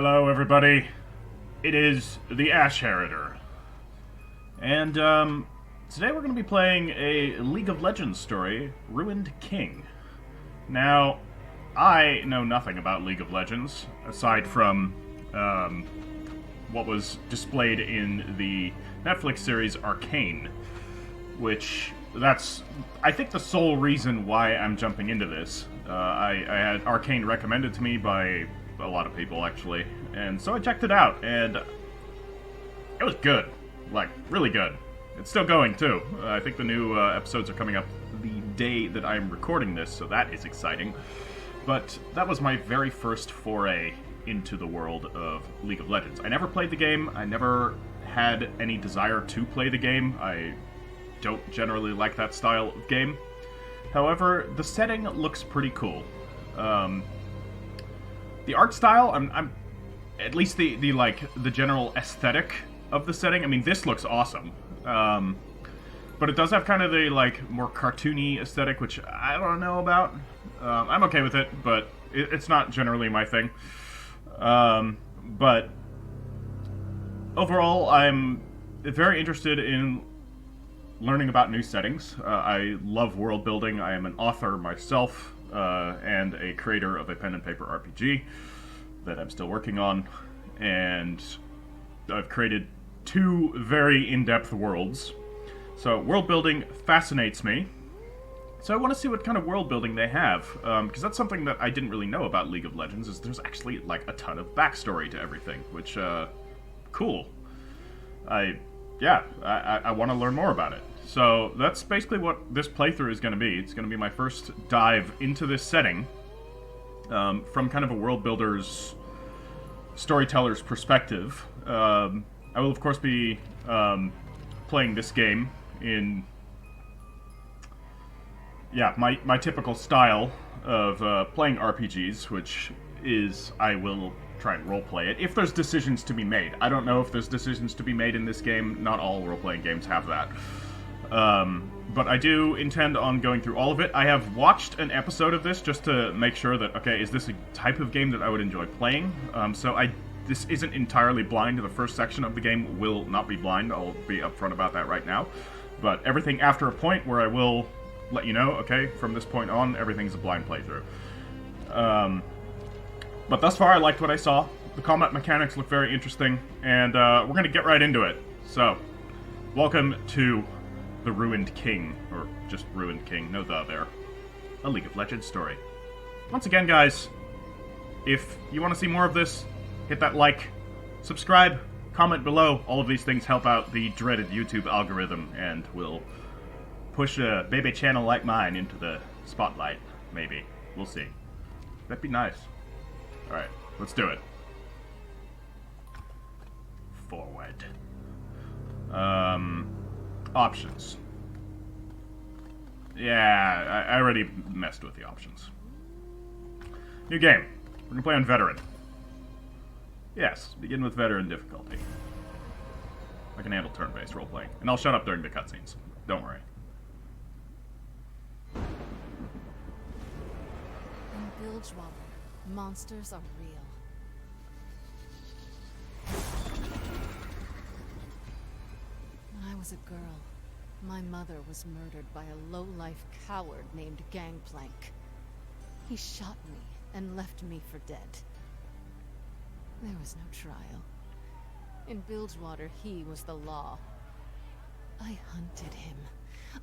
Hello, everybody. It is the Ash Heriter. And, today we're going to be playing a League of Legends story, Ruined King. Now, I know nothing about League of Legends, aside from, what was displayed in the Netflix series Arcane, which, that's, I think, the sole reason why I'm jumping into this. I had Arcane recommended to me by a lot of people, actually, and so I checked it out, and it was good. Like, really good. It's still going, too. I think the new episodes are coming up the day that I'm recording this, so that is exciting. But that was my very first foray into the world of League of Legends. I never played the game. I never had any desire to play the game. I don't generally like that style of game. However, the setting looks pretty cool. The art style, I'm at least the general aesthetic of the setting. I mean, this looks awesome. But it does have kind of the, more cartoony aesthetic, which I don't know about. I'm okay with it, but it's not generally my thing. But overall, I'm very interested in learning about new settings. I love world building. I am an author myself, and a creator of a pen and paper RPG that I'm still working on. And I've created 2 very in-depth worlds. So world building fascinates me. So I want to see what kind of world building they have, because that's something that I didn't really know about League of Legends, is there's actually, a ton of backstory to everything, which, cool. I want to learn more about it. So that's basically what this playthrough is going to be. It's going to be my first dive into this setting, from kind of a world builder's, storyteller's perspective. I will, of course, be playing this game in my typical style of playing RPGs, which is I will try and roleplay it, if there's decisions to be made. I don't know if there's decisions to be made in this game. Not all role-playing games have that. But I do intend on going through all of it. I have watched an episode of this just to make sure that, okay, is this a type of game that I would enjoy playing? This isn't entirely blind. The first section of the game will not be blind. I'll be upfront about that right now. But everything after a point where I will let you know, okay, from this point on, everything's a blind playthrough. But thus far, I liked what I saw. The combat mechanics look very interesting, and we're going to get right into it. So, welcome to the Ruined King, or just Ruined King, no the there. A League of Legends story. Once again, guys, if you want to see more of this, hit that like, subscribe, comment below. All of these things help out the dreaded YouTube algorithm, and will push a baby channel like mine into the spotlight, maybe. We'll see. That'd be nice. Alright, let's do it. Forward. Options. Yeah, I already messed with the options. New game. We're gonna play on Veteran. Yes, begin with Veteran difficulty. I can handle turn-based role-playing. And I'll shut up during the cutscenes. Don't worry. In Bilgewater, monsters are real. When I was a girl, my mother was murdered by a low-life coward named Gangplank. He shot me and left me for dead. There was no trial. In Bilgewater, he was the law. I hunted him.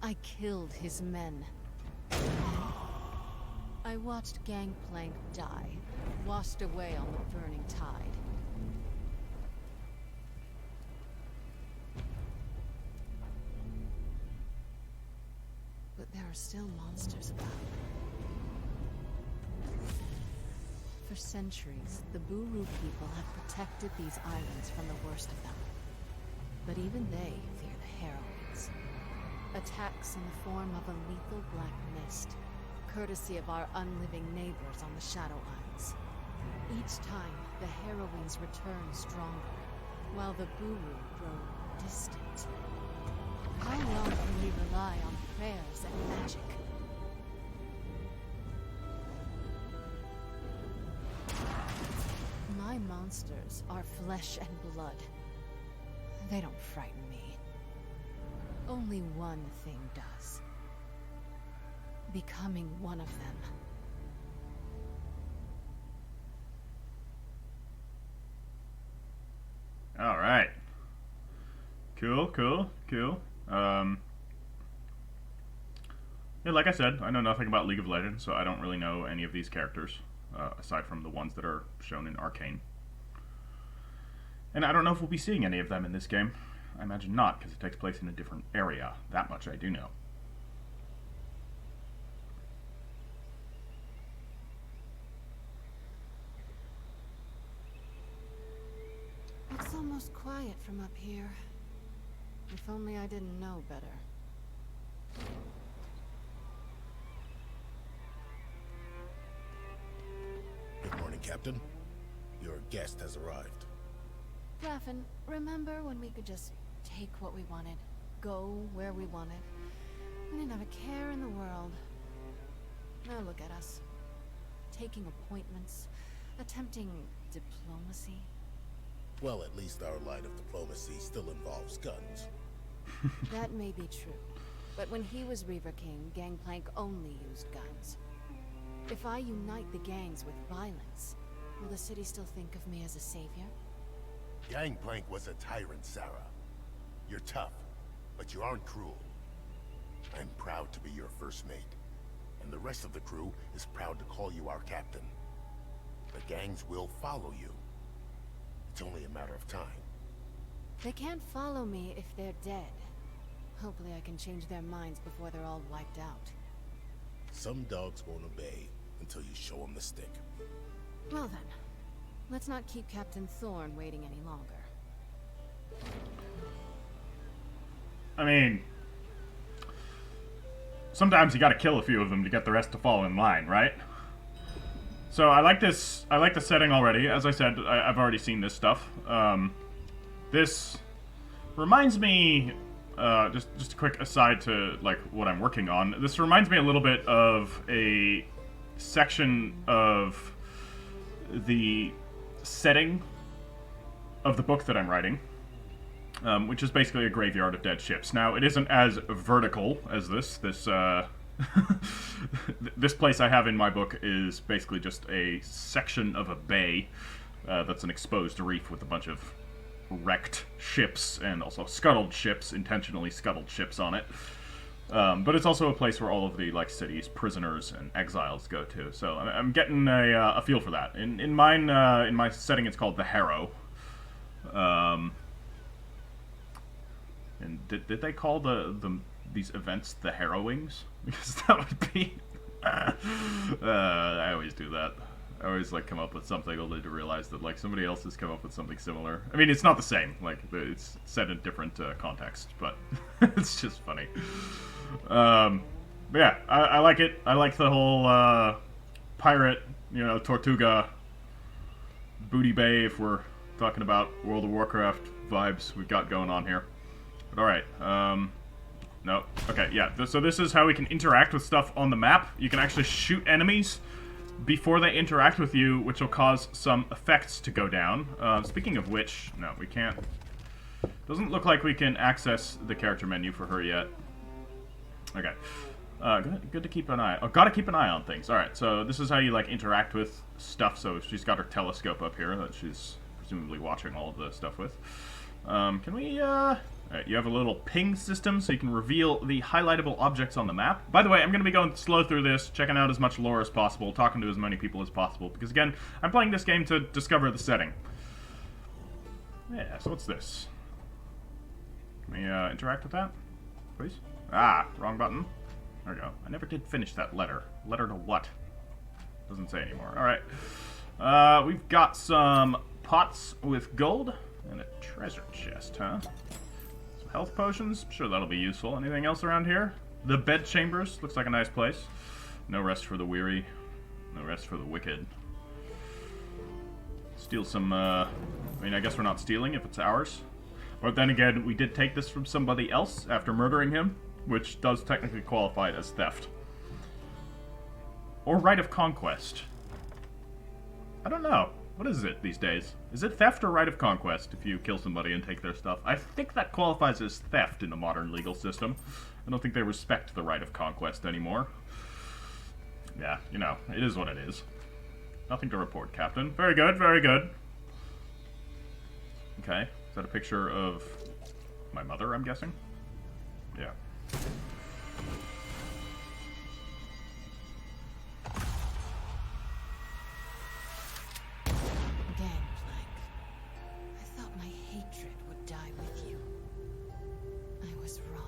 I killed his men. I watched Gangplank die, washed away on the burning tide. But there are still monsters about. For centuries, the Buru people have protected these islands from the worst of them. But even they fear the heroines. Attacks in the form of a lethal black mist, courtesy of our unliving neighbors on the Shadow Isles. Each time, the heroines return stronger, while the Buru grow distant. How long can we rely on prayers and magic? My My monsters are flesh and blood. They don't frighten me. Only one thing does. Becoming one of them. Alright. Cool, cool, cool. Yeah, like I said, I know nothing about League of Legends, so I don't really know any of these characters, aside from the ones that are shown in Arcane. And I don't know if we'll be seeing any of them in this game. I imagine not, because it takes place in a different area. That much I do know. It's almost quiet from up here. If only I didn't know better. Good morning, Captain. Your guest has arrived. Raffen, remember when we could just take what we wanted, go where we wanted? We didn't have a care in the world. Now look at us. Taking appointments, attempting diplomacy. Well, at least our line of diplomacy still involves guns. That may be true, but when he was Reaver King, Gangplank only used guns. If I unite the gangs with violence, will the city still think of me as a savior? Gangplank was a tyrant, Sarah. You're tough, but you aren't cruel. I'm proud to be your first mate, and the rest of the crew is proud to call you our captain. The gangs will follow you. It's only a matter of time. They can't follow me if they're dead. Hopefully I can change their minds before they're all wiped out. Some dogs won't obey until you show them the stick. Well then, let's not keep Captain Thorn waiting any longer. I mean, sometimes you gotta kill a few of them to get the rest to fall in line, right? So I like this. I like the setting already. As I said, I've already seen this stuff. This reminds me. Just a quick aside to like what I'm working on. This reminds me a little bit of a section of the setting of the book that I'm writing, which is basically a graveyard of dead ships. Now, it isn't as vertical as this. This place I have in my book is basically just a section of a bay that's an exposed reef with a bunch of wrecked ships and also scuttled ships, intentionally scuttled ships on it. But it's also a place where all of the like cities, prisoners, and exiles go to. So I'm getting a feel for that. In mine, in my setting, it's called the Harrow. And did they call these events the Harrowings? Because that would be. I always do that. I always like come up with something only to realize that like somebody else has come up with something similar. I mean, it's not the same. Like it's set in different context, but it's just funny. But yeah, I like it. I like the whole pirate, Tortuga, Booty Bay. If we're talking about World of Warcraft vibes we've got going on here. But all right. No. Okay. Yeah. So this is how we can interact with stuff on the map. You can actually shoot enemies before they interact with you, which will cause some effects to go down. Speaking of which, no, we can't. Doesn't look like we can access the character menu for her yet. Okay. Good to keep an eye. Oh, gotta keep an eye on things. Alright, so this is how you, like, interact with stuff. So she's got her telescope up here that she's presumably watching all of the stuff with. Can we, Alright, you have a little ping system so you can reveal the highlightable objects on the map. By the way, I'm going to be going slow through this, checking out as much lore as possible, talking to as many people as possible, because again, I'm playing this game to discover the setting. Yeah, so what's this? Can we interact with that, please? Ah, wrong button. There we go. I never did finish that letter. Letter to what? Doesn't say anymore. Alright. We've got some pots with gold and a treasure chest, huh? Health potions, sure that'll be useful. Anything else around here? The bed chambers, looks like a nice place. No rest for the weary, no rest for the wicked. Steal some, I mean, I guess we're not stealing if it's ours. But then again, we did take this from somebody else after murdering him, which does technically qualify it as theft. Or right of conquest. I don't know. What is it these days? Is it theft or right of conquest if you kill somebody and take their stuff? I think that qualifies as theft in the modern legal system. I don't think they respect the right of conquest anymore. Yeah, you know, it is what it is. Nothing to report, Captain. Very good, very good. Okay, is that a picture of my mother, I'm guessing? Yeah. Gangplank. I thought my hatred would die with you. I was wrong.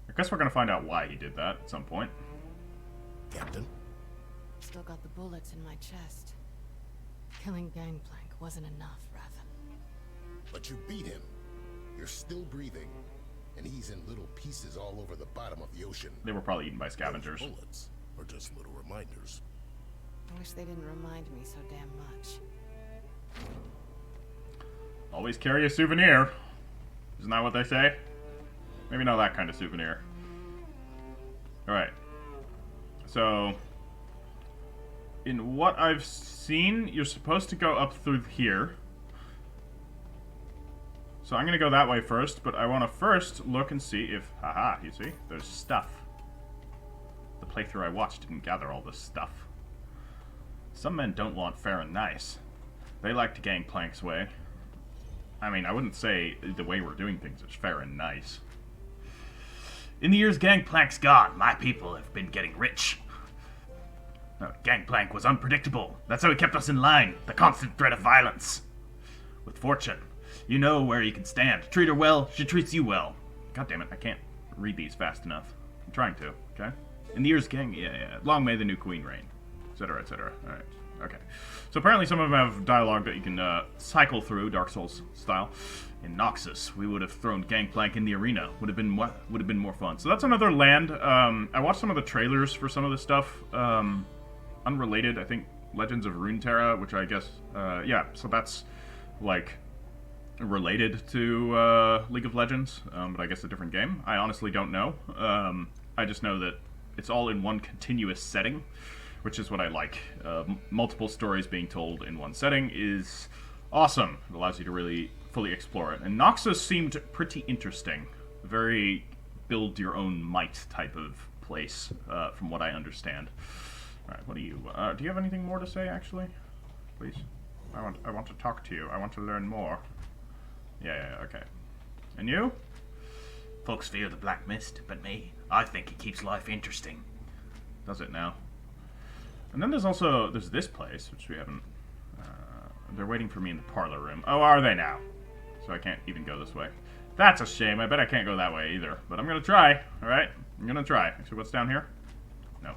I guess we're gonna find out why he did that at some point. Captain? Still got the bullets in my chest. Killing Gangplank wasn't enough, Raven. But you beat him. You're still breathing. And he's in little pieces all over the bottom of the ocean. They were probably eaten by scavengers. Those bullets are just little reminders. I wish they didn't remind me so damn much. Always carry a souvenir. Isn't that what they say? Maybe not that kind of souvenir. Alright. So, in what I've seen, you're supposed to go up through here. So I'm going to go that way first, but I want to first look and see if... Haha, you see? There's stuff. The playthrough I watched didn't gather all this stuff. Some men don't want fair and nice. They like to Gangplank's way. I mean, I wouldn't say the way we're doing things is fair and nice. In the years Gangplank's gone, my people have been getting rich. No, Gangplank was unpredictable. That's how he kept us in line. The constant threat of violence. With fortune, you know where you can stand. Treat her well, she treats you well. God damn it, I can't read these fast enough. I'm trying to, okay? In the years yeah. Long may the new queen reign. Etc., etc. Alright, okay. So apparently some of them have dialogue that you can cycle through, Dark Souls style. In Noxus, we would have thrown Gangplank in the arena. Would have been more fun. So that's another land. I watched some of the trailers for some of this stuff. Unrelated, I think, Legends of Runeterra, which I guess, yeah. So that's like related to League of Legends, but I guess a different game. I honestly don't know. I just know that it's all in one continuous setting, which is what I like. Multiple stories being told in one setting is awesome. It allows you to really fully explore it. And Noxus seemed pretty interesting. Very build your own might type of place, from what I understand. Alright, what do you have anything more to say, actually? Please? I want to talk to you. I want to learn more. Yeah, okay. And you? Folks fear the black mist, but me, I think it keeps life interesting. Does it now? And then there's this place, which we haven't... they're waiting for me in the parlor room. Oh, are they now? So I can't even go this way. That's a shame. I bet I can't go that way either. But I'm gonna try, alright? I'm gonna try. Actually, what's down here? No.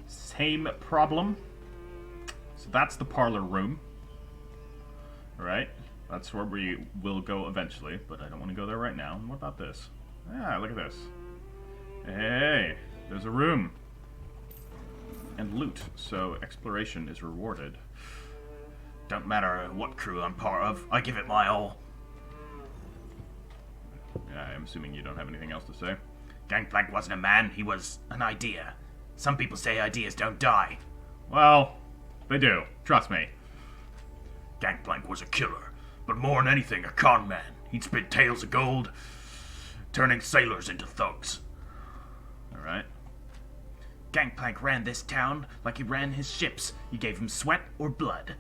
Same problem. So that's the parlor room. Alright? That's where we will go eventually, but I don't want to go there right now. What about this? Ah, look at this. Hey, there's a room. And loot, so exploration is rewarded. Don't matter what crew I'm part of, I give it my all. Yeah, I'm assuming you don't have anything else to say. Gangplank wasn't a man, he was an idea. Some people say ideas don't die. Well, they do. Trust me. Gangplank was a killer, but more than anything, a con man. He'd spit tales of gold, turning sailors into thugs. Alright. Gangplank ran this town like he ran his ships. You gave him sweat or blood.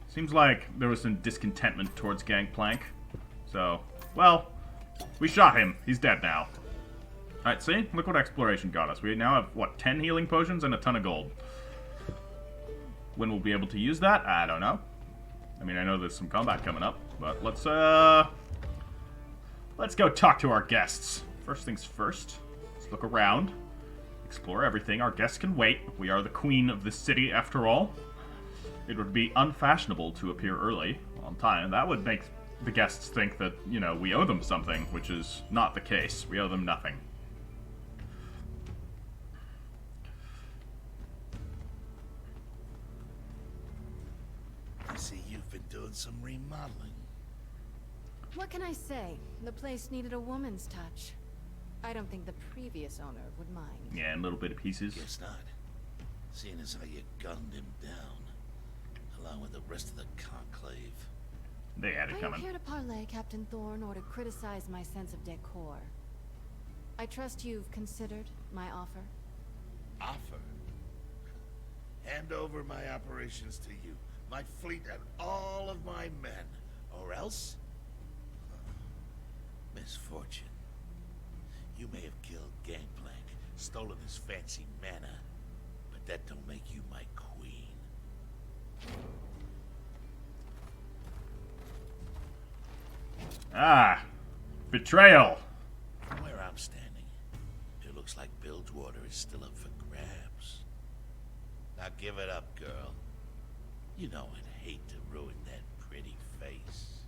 Seems like there was some discontentment towards Gangplank. So, well, we shot him. He's dead now. Alright, see? Look what exploration got us. We now have, what, 10 healing potions and a ton of gold. When we'll be able to use that, I don't know. I mean, I know there's some combat coming up, but let's go talk to our guests. First things first, let's look around. Explore everything. Our guests can wait. We are the queen of this city, after all. It would be unfashionable to appear early, on time. That would make the guests think that, you know, we owe them something, which is not the case. We owe them nothing. I see you've been doing some remodeling. What can I say? The place needed a woman's touch. I don't think the previous owner would mind. Yeah, and little bit of pieces. Guess not. Seeing as how you gunned him down, along with the rest of the conclave. They had it Are you coming. here to parley, Captain Thorne, or to criticize my sense of decor? I trust you've considered my offer. Offer? Hand over my operations to you, my fleet and all of my men, or else... misfortune. You may have killed Gangplank, stolen his fancy mana, but that don't make you my queen. Ah, betrayal. From where I'm standing, it looks like Bilgewater is still up for grabs. Now give it up, girl. You know I'd hate to ruin that pretty face.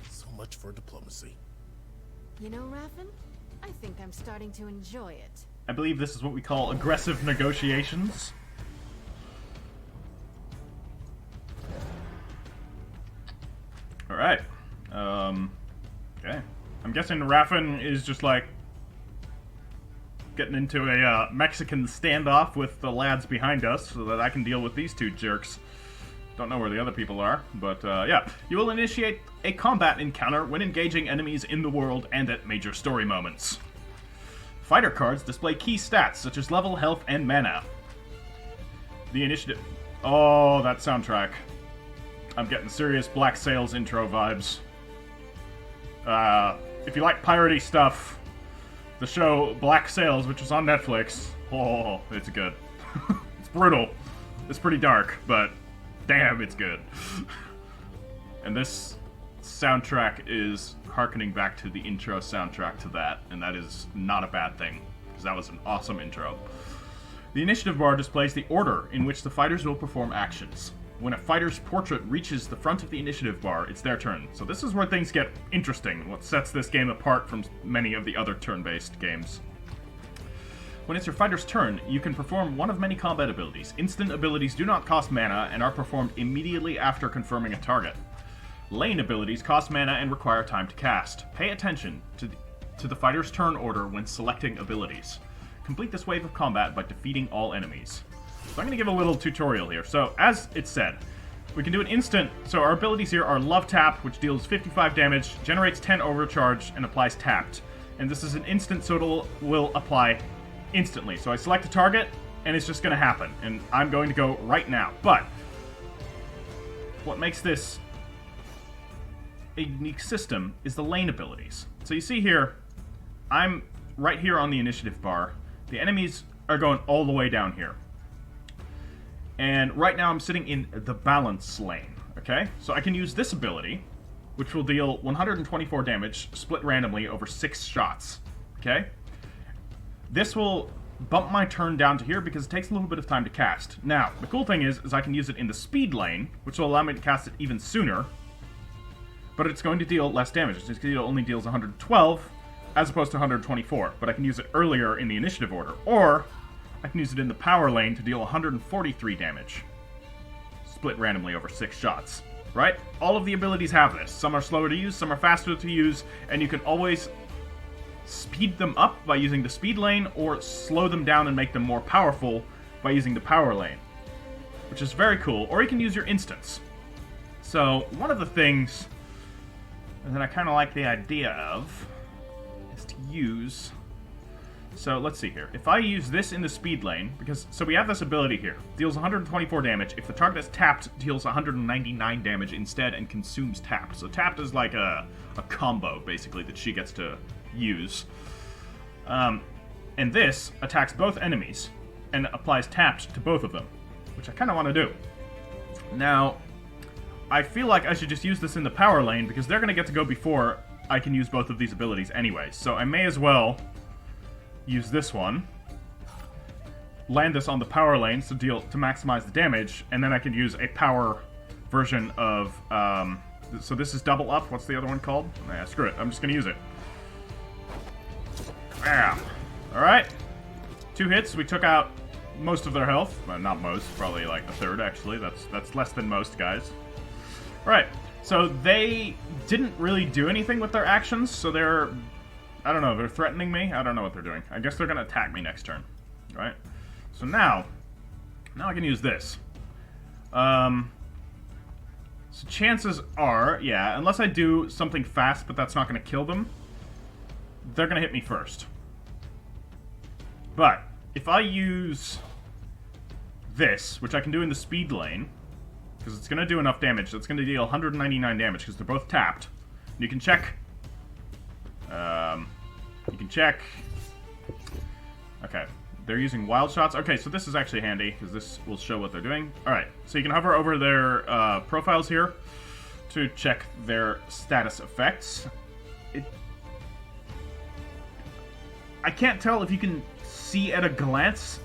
So much for diplomacy. You know, Raffen? I think I'm starting to enjoy it. I believe this is what we call aggressive negotiations. Alright. Okay. I'm guessing Raffen is just like getting into a Mexican standoff with the lads behind us so that I can deal with these two jerks. Don't know where the other people are, but yeah. You will initiate a combat encounter when engaging enemies in the world and at major story moments. Fighter cards display key stats such as level, health, and mana. The initiative... Oh, that soundtrack. I'm getting serious Black Sails intro vibes. If you like piratey stuff, the show Black Sails, which is on Netflix, oh, it's good. It's brutal. It's pretty dark, but damn, it's good. And this soundtrack is harkening back to the intro soundtrack to that, and that is not a bad thing, because that was an awesome intro. The initiative bar displays the order in which the fighters will perform actions. When a fighter's portrait reaches the front of the initiative bar, it's their turn. So this is where things get interesting, what sets this game apart from many of the other turn-based games. When it's your fighter's turn, you can perform one of many combat abilities. Instant abilities do not cost mana and are performed immediately after confirming a target. Lane abilities cost mana and require time to cast. Pay attention to the fighter's turn order when selecting abilities. Complete this wave of combat by defeating all enemies. So I'm going to give a little tutorial here. So, as it said, we can do an instant. So our abilities here are Love Tap, which deals 55 damage, generates 10 overcharge, and applies Tapped. And this is an instant, so it will apply instantly. So I select a target, and it's just going to happen. And I'm going to go right now. But what makes this a unique system is the lane abilities. So you see here, I'm right here on the initiative bar. The enemies are going all the way down here. And right now I'm sitting in the balance lane, okay? So I can use this ability, which will deal 124 damage, split randomly over 6 shots, okay? This will bump my turn down to here because it takes a little bit of time to cast. Now, the cool thing is I can use it in the speed lane, which will allow me to cast it even sooner, but it's going to deal less damage. It only deals 112, as opposed to 124, but I can use it earlier in the initiative order, or I can use it in the power lane to deal 143 damage. Split randomly over 6 shots. Right? All of the abilities have this. Some are slower to use, some are faster to use, and you can always speed them up by using the speed lane, or slow them down and make them more powerful by using the power lane. Which is very cool. Or you can use your instants. So, one of the things that I kind of like the idea of is to use... So, let's see here. If I use this in the speed lane, so we have this ability here. Deals 124 damage. If the target is tapped, deals 199 damage instead and consumes tapped. So tapped is like a combo, basically, that she gets to use. And this attacks both enemies and applies tapped to both of them, which I kind of want to do. Now, I feel like I should just use this in the power lane because they're going to get to go before I can use both of these abilities anyway. So I may as well use this one, land this on the power lane to maximize the damage, and then I can use a power version of, so this is double up. What's the other one called? Nah, screw it. I'm just going to use it. Bam. Alright. 2 hits. We took out most of their health. Well, not most. Probably like a third, actually. That's less than most, guys. Alright. So they didn't really do anything with their actions, so they're... I don't know, they're threatening me? I don't know what they're doing. I guess they're gonna attack me next turn. Right? So now I can use this. So chances are, yeah, unless I do something fast, but that's not gonna kill them, they're gonna hit me first. But if I use this, which I can do in the speed lane, because it's going to do enough damage, so it's going to deal 199 damage, because they're both tapped. And you can check... Okay, they're using wild shots. Okay, so this is actually handy, because this will show what they're doing. Alright, so you can hover over their profiles here to check their status effects. I can't tell if you can see at a glance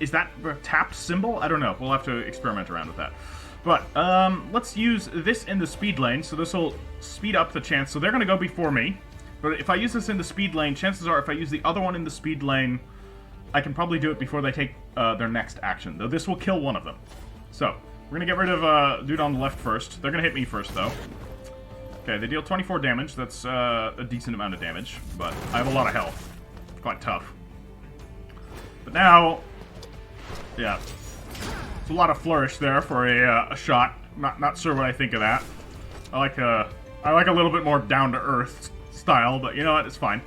is that a tapped symbol? I don't know. We'll have to experiment around with that. But let's use this in the speed lane, so this will speed up the chance. So they're going to go before me. But if I use this in the speed lane, chances are if I use the other one in the speed lane, I can probably do it before they take their next action. Though this will kill one of them. So we're going to get rid of dude on the left first. They're going to hit me first, though. Okay, they deal 24 damage. That's a decent amount of damage. But I have a lot of health. It's quite tough. But now, yeah, it's a lot of flourish there for a shot. Not sure what I think of that. I like a little bit more down to earth style, but you know what? It's fine.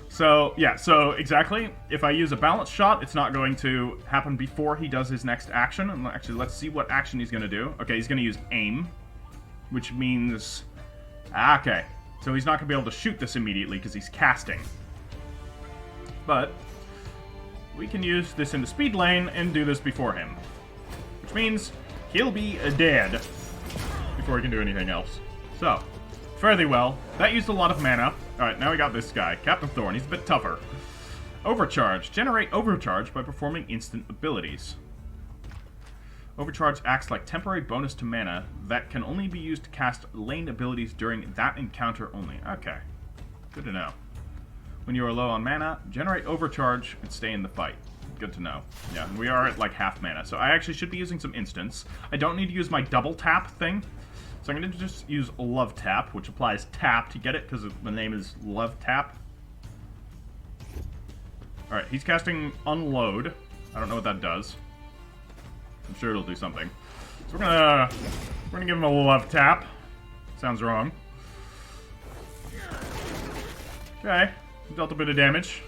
So yeah, so exactly. If I use a balanced shot, it's not going to happen before he does his next action. And actually, let's see what action he's going to do. Okay, he's going to use aim, which means okay. So he's not going to be able to shoot this immediately because he's casting. But we can use this in the speed lane and do this before him. Which means he'll be dead before he can do anything else. So, fairly well. That used a lot of mana. Alright, now we got this guy. Captain Thorn. He's a bit tougher. Overcharge. Generate overcharge by performing instant abilities. Overcharge acts like temporary bonus to mana that can only be used to cast lane abilities during that encounter only. Okay. Good to know. When you are low on mana, generate overcharge and stay in the fight. Good to know. Yeah, and we are at like half mana, so I actually should be using some instants. I don't need to use my double tap thing, so I'm going to just use Love Tap, which applies tap to get it, because the name is Love Tap. Alright, he's casting Unload. I don't know what that does. I'm sure it'll do something. So we're gonna give him a Love Tap. Sounds wrong. Okay. Dealt a bit of damage.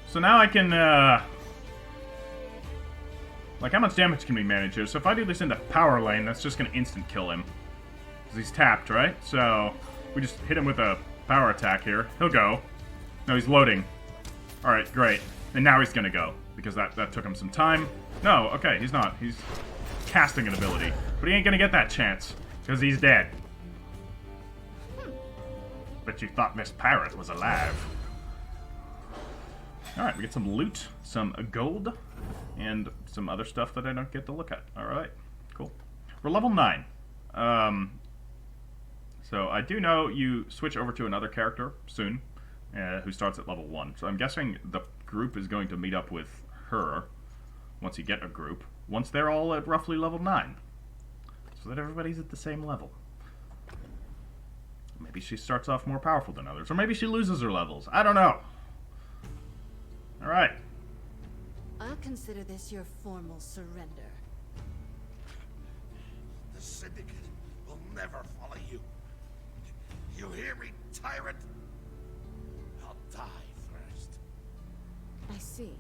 So now I can, like, how much damage can we manage here? So if I do this in the power lane, that's just gonna instant kill him. Because he's tapped, right? So we just hit him with a power attack here. He'll go. No, he's loading. Alright, great. And now he's gonna go. Because that took him some time. No, okay, he's not. He's casting an ability. But he ain't gonna get that chance. Because he's dead. Bet you thought Miss Parrot was alive. Alright, we get some loot, some gold, and some other stuff that I don't get to look at. Alright, cool. We're level 9. So I do know you switch over to another character soon, who starts at level 1. So I'm guessing the group is going to meet up with her, once you get a group, once they're all at roughly level 9. So that everybody's at the same level. Maybe she starts off more powerful than others. Or maybe she loses her levels. I don't know. Alright. I'll consider this your formal surrender. The Syndicate will never follow you. You hear me, tyrant? I'll die first. I see.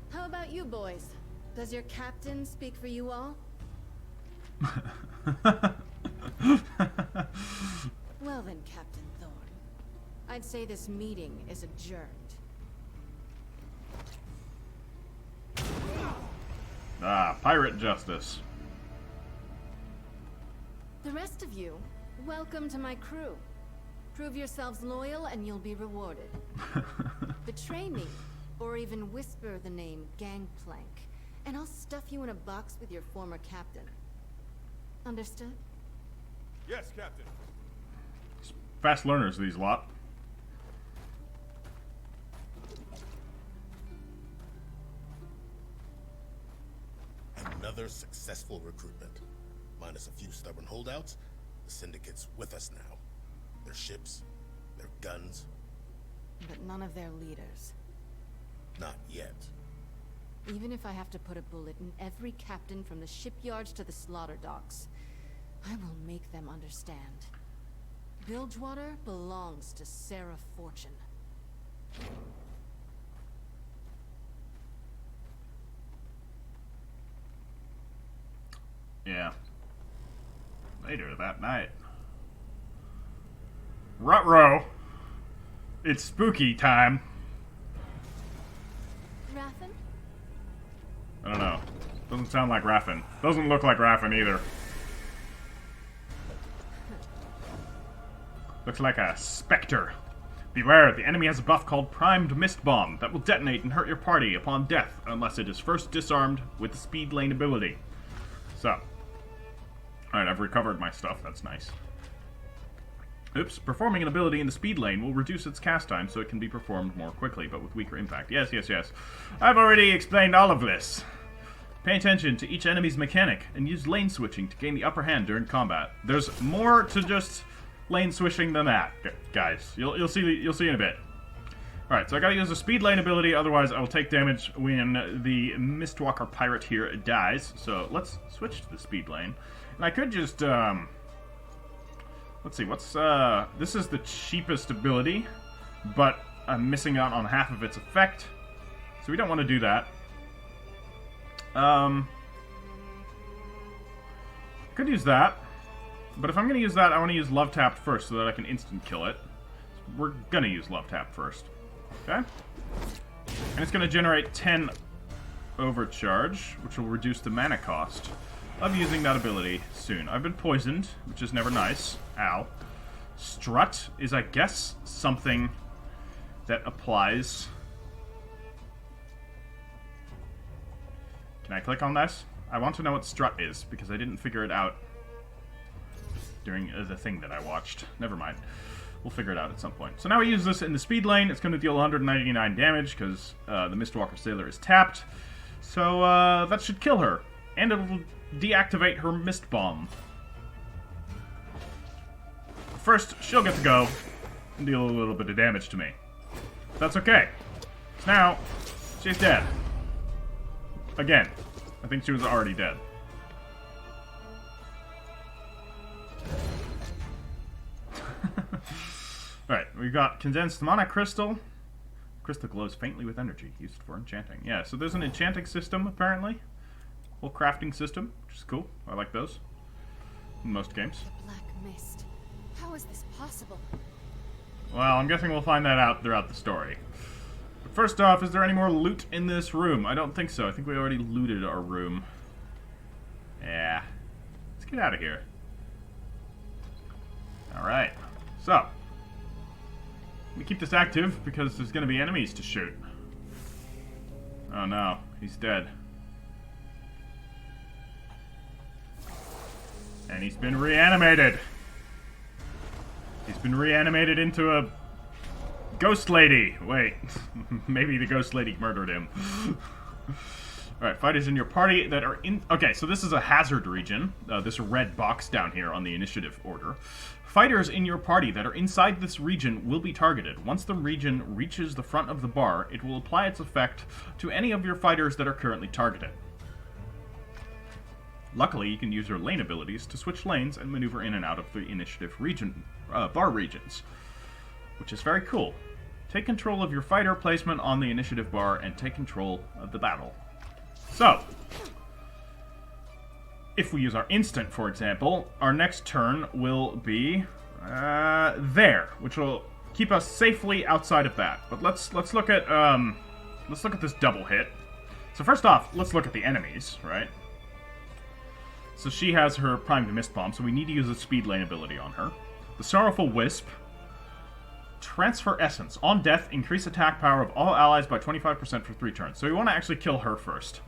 How about you boys? Does your captain speak for you all? Well then, Captain Thorn. I'd say this meeting is adjourned. Ah, pirate justice. The rest of you, welcome to my crew. Prove yourselves loyal and you'll be rewarded. Betray me, or even whisper the name Gangplank, and I'll stuff you in a box with your former captain. Understood? Yes, Captain. Fast learners, these lot. Another Another successful recruitment. Minus a few stubborn holdouts, the Syndicate's with us now. Their ships, their guns. But none of their leaders. Not yet. Even if I have to put a bullet in every captain from the shipyards to the slaughter docks, I will make them understand. Bilgewater belongs to Sarah Fortune. Yeah. Later that night. Ruh-roh. It's spooky time. Rathan? I don't know. Doesn't sound like Raffen. Doesn't look like Raffen either. Looks like a specter. Beware, the enemy has a buff called Primed Mist Bomb that will detonate and hurt your party upon death unless it is first disarmed with the Speed Lane ability. So. Alright, I've recovered my stuff. That's nice. Oops. Performing an ability in the Speed Lane will reduce its cast time so it can be performed more quickly, but with weaker impact. Yes, yes, yes. I've already explained all of this. Pay attention to each enemy's mechanic and use lane switching to gain the upper hand during combat. There's more to just lane switching than that, guys. You'll see in a bit. Alright, so I gotta use a speed lane ability, otherwise I will take damage when the Mistwalker pirate here dies. So let's switch to the speed lane. And I could just, let's see, what's, this is the cheapest ability, but I'm missing out on half of its effect. So we don't want to do that. Could use that. But if I'm going to use that, I want to use Love Tap first so that I can instant kill it. So we're going to use Love Tap first. Okay? And it's going to generate 10 overcharge, which will reduce the mana cost of using that ability soon. I've been poisoned, which is never nice. Ow. Strut is, I guess, something that applies. Can I click on this? I want to know what Strut is, because I didn't figure it out during the thing that I watched. Never mind. We'll figure it out at some point. So now we use this in the speed lane. It's going to deal 199 damage, because the Mistwalker Sailor is tapped. So that should kill her. And it'll deactivate her Mist Bomb. First, she'll get to go and deal a little bit of damage to me. That's okay. So now, she's dead. Again, I think she was already dead. Alright, we've got Condensed Mana Crystal. Crystal glows faintly with energy, used for enchanting. Yeah, so there's an enchanting system, apparently. Whole crafting system, which is cool. I like those. In most games. The black mist. How is this possible? Well, I'm guessing we'll find that out throughout the story. But first off, is there any more loot in this room? I don't think so. I think we already looted our room. Yeah. Let's get out of here. Alright. So. Let me keep this active because there's going to be enemies to shoot. Oh no. He's dead. And he's been reanimated. He's been reanimated into a ghost lady. Wait, maybe the ghost lady murdered him. Alright, fighters in your party that are in... Okay, so this is a hazard region. This red box down here on the initiative order. Fighters in your party that are inside this region will be targeted. Once the region reaches the front of the bar, it will apply its effect to any of your fighters that are currently targeted. Luckily, you can use your lane abilities to switch lanes and maneuver in and out of the initiative region, bar regions, which is very cool. Take control of your fighter placement on the initiative bar and take control of the battle. So, if we use our instant, for example, our next turn will be there, which will keep us safely outside of that. But let's look at this double hit. So first off, let's look at the enemies, right? So she has her Primed Mist Bomb, so we need to use a Speed Lane ability on her. The Sorrowful Wisp. Transfer Essence. On death, increase attack power of all allies by 25% for 3 turns. So we want to actually kill her first.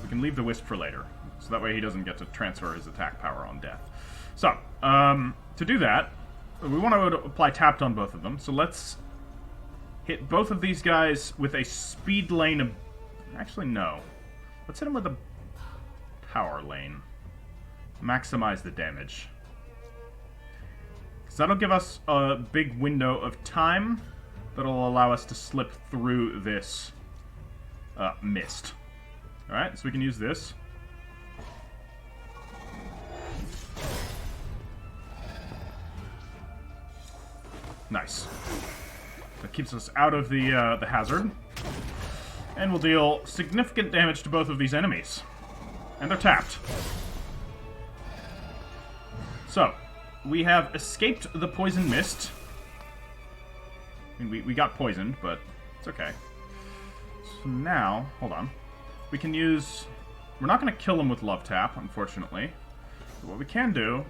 We can leave the Wisp for later. So that way he doesn't get to transfer his attack power on death. So, to do that, we want to apply Tapped on both of them. So let's hit both of these guys with a Speed Lane... Actually, no. Let's hit them with a power lane. Maximize the damage. So that'll give us a big window of time that'll allow us to slip through this mist. Alright, so we can use this. Nice. That keeps us out of the hazard. And will deal significant damage to both of these enemies. And they're tapped. So, we have escaped the poison mist. I mean, we got poisoned, but it's okay. So now, hold on. We can use... We're not going to kill him with Love Tap, unfortunately. But what we can do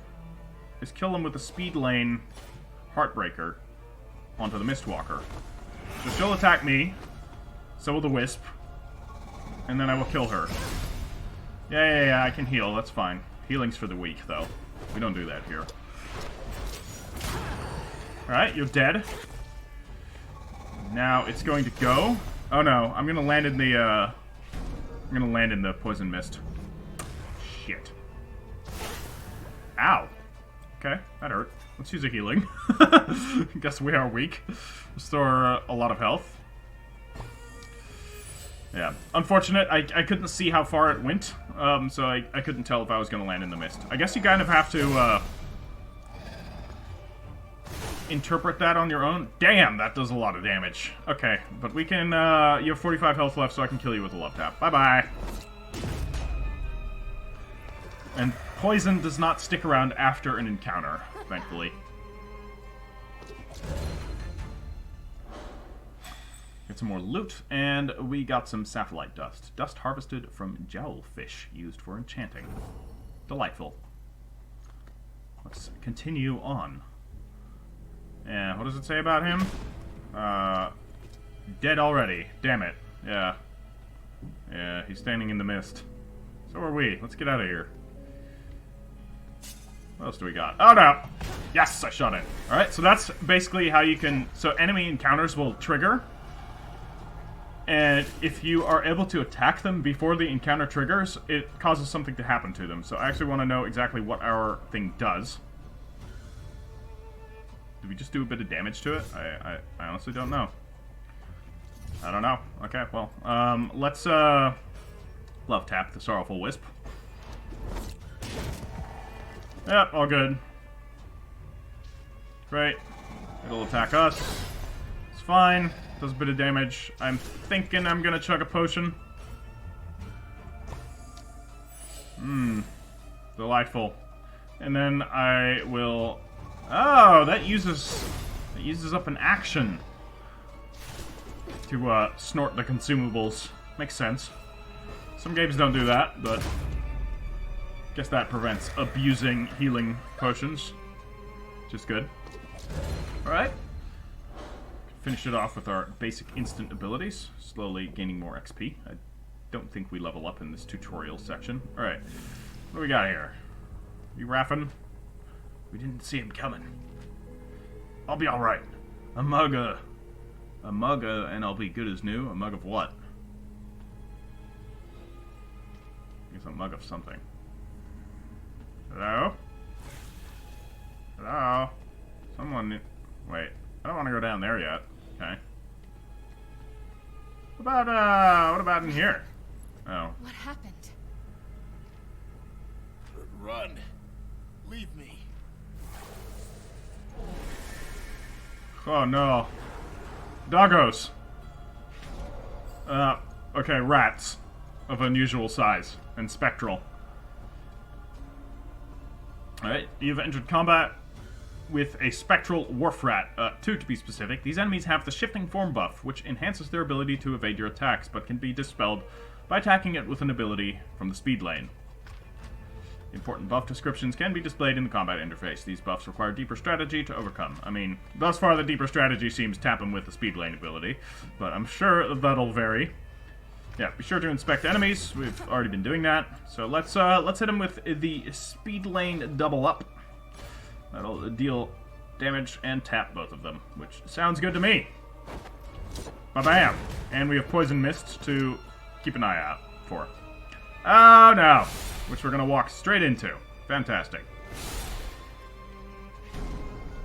is kill him with a Speed Lane Heartbreaker onto the Mistwalker. So she'll attack me, so will the Wisp, and then I will kill her. Yeah, I can heal, that's fine. Healing's for the weak, though. We don't do that here. Alright, you're dead. Now it's going to go. Oh no, I'm gonna land in the, I'm gonna land in the Poison Mist. Shit. Ow. Okay, that hurt. Let's use a healing. Guess we are weak. Restore a lot of health. Yeah. Unfortunate, I couldn't see how far it went, so I couldn't tell if I was going to land in the mist. I guess you kind of have to interpret that on your own. Damn, that does a lot of damage. Okay, but we can... you have 45 health left, so I can kill you with a Love Tap. Bye-bye. And poison does not stick around after an encounter, thankfully. Get some more loot, and we got some sapphire dust. Dust harvested from jowlfish, used for enchanting. Delightful. Let's continue on. Yeah, what does it say about him? Dead already. Damn it. Yeah. Yeah, he's standing in the mist. So are we. Let's get out of here. What else do we got? Oh, no! Yes, I shot it. Alright, so that's basically how you can... So enemy encounters will trigger. And if you are able to attack them before the encounter triggers, it causes something to happen to them. So I actually want to know exactly what our thing does. Did we just do a bit of damage to it? I honestly don't know. I don't know. Okay, well, let's Love Tap the Sorrowful Wisp. Yep, all good. Great. It'll attack us. It's fine. Does a bit of damage. I'm thinking I'm gonna chug a potion. Delightful. And then I will... Oh, that uses up an action to snort the consumables. Makes sense. Some games don't do that, but guess that prevents abusing healing potions, which is good. Alright. Finish it off with our basic instant abilities, slowly gaining more XP. I don't think we level up in this tutorial section. Alright, what do we got here? You raffing? We didn't see him coming. I'll be alright. A mug, and I'll be good as new. A mug of what? I guess a mug of something. Hello? Hello? Someone... Wait, I don't want to go down there yet. Okay. What about in here? Oh. What happened? Run. Leave me. Oh no. Doggos. Okay, rats. Of unusual size. And spectral. Alright, you've entered combat with a spectral wharf rat. 2 to be specific. These enemies have the shifting form buff, which enhances their ability to evade your attacks, but can be dispelled by attacking it with an ability from the speed lane. Important buff descriptions can be displayed in the combat interface. These buffs require deeper strategy to overcome. I mean, thus far the deeper strategy seems tap him with the speed lane ability, but I'm sure that'll vary. Yeah, be sure to inspect enemies. We've already been doing that. So let's hit him with the speed lane double up. That'll deal damage and tap both of them, which sounds good to me. Ba-bam! And we have Poison Mist to keep an eye out for. Oh no! which we're going to walk straight into. Fantastic.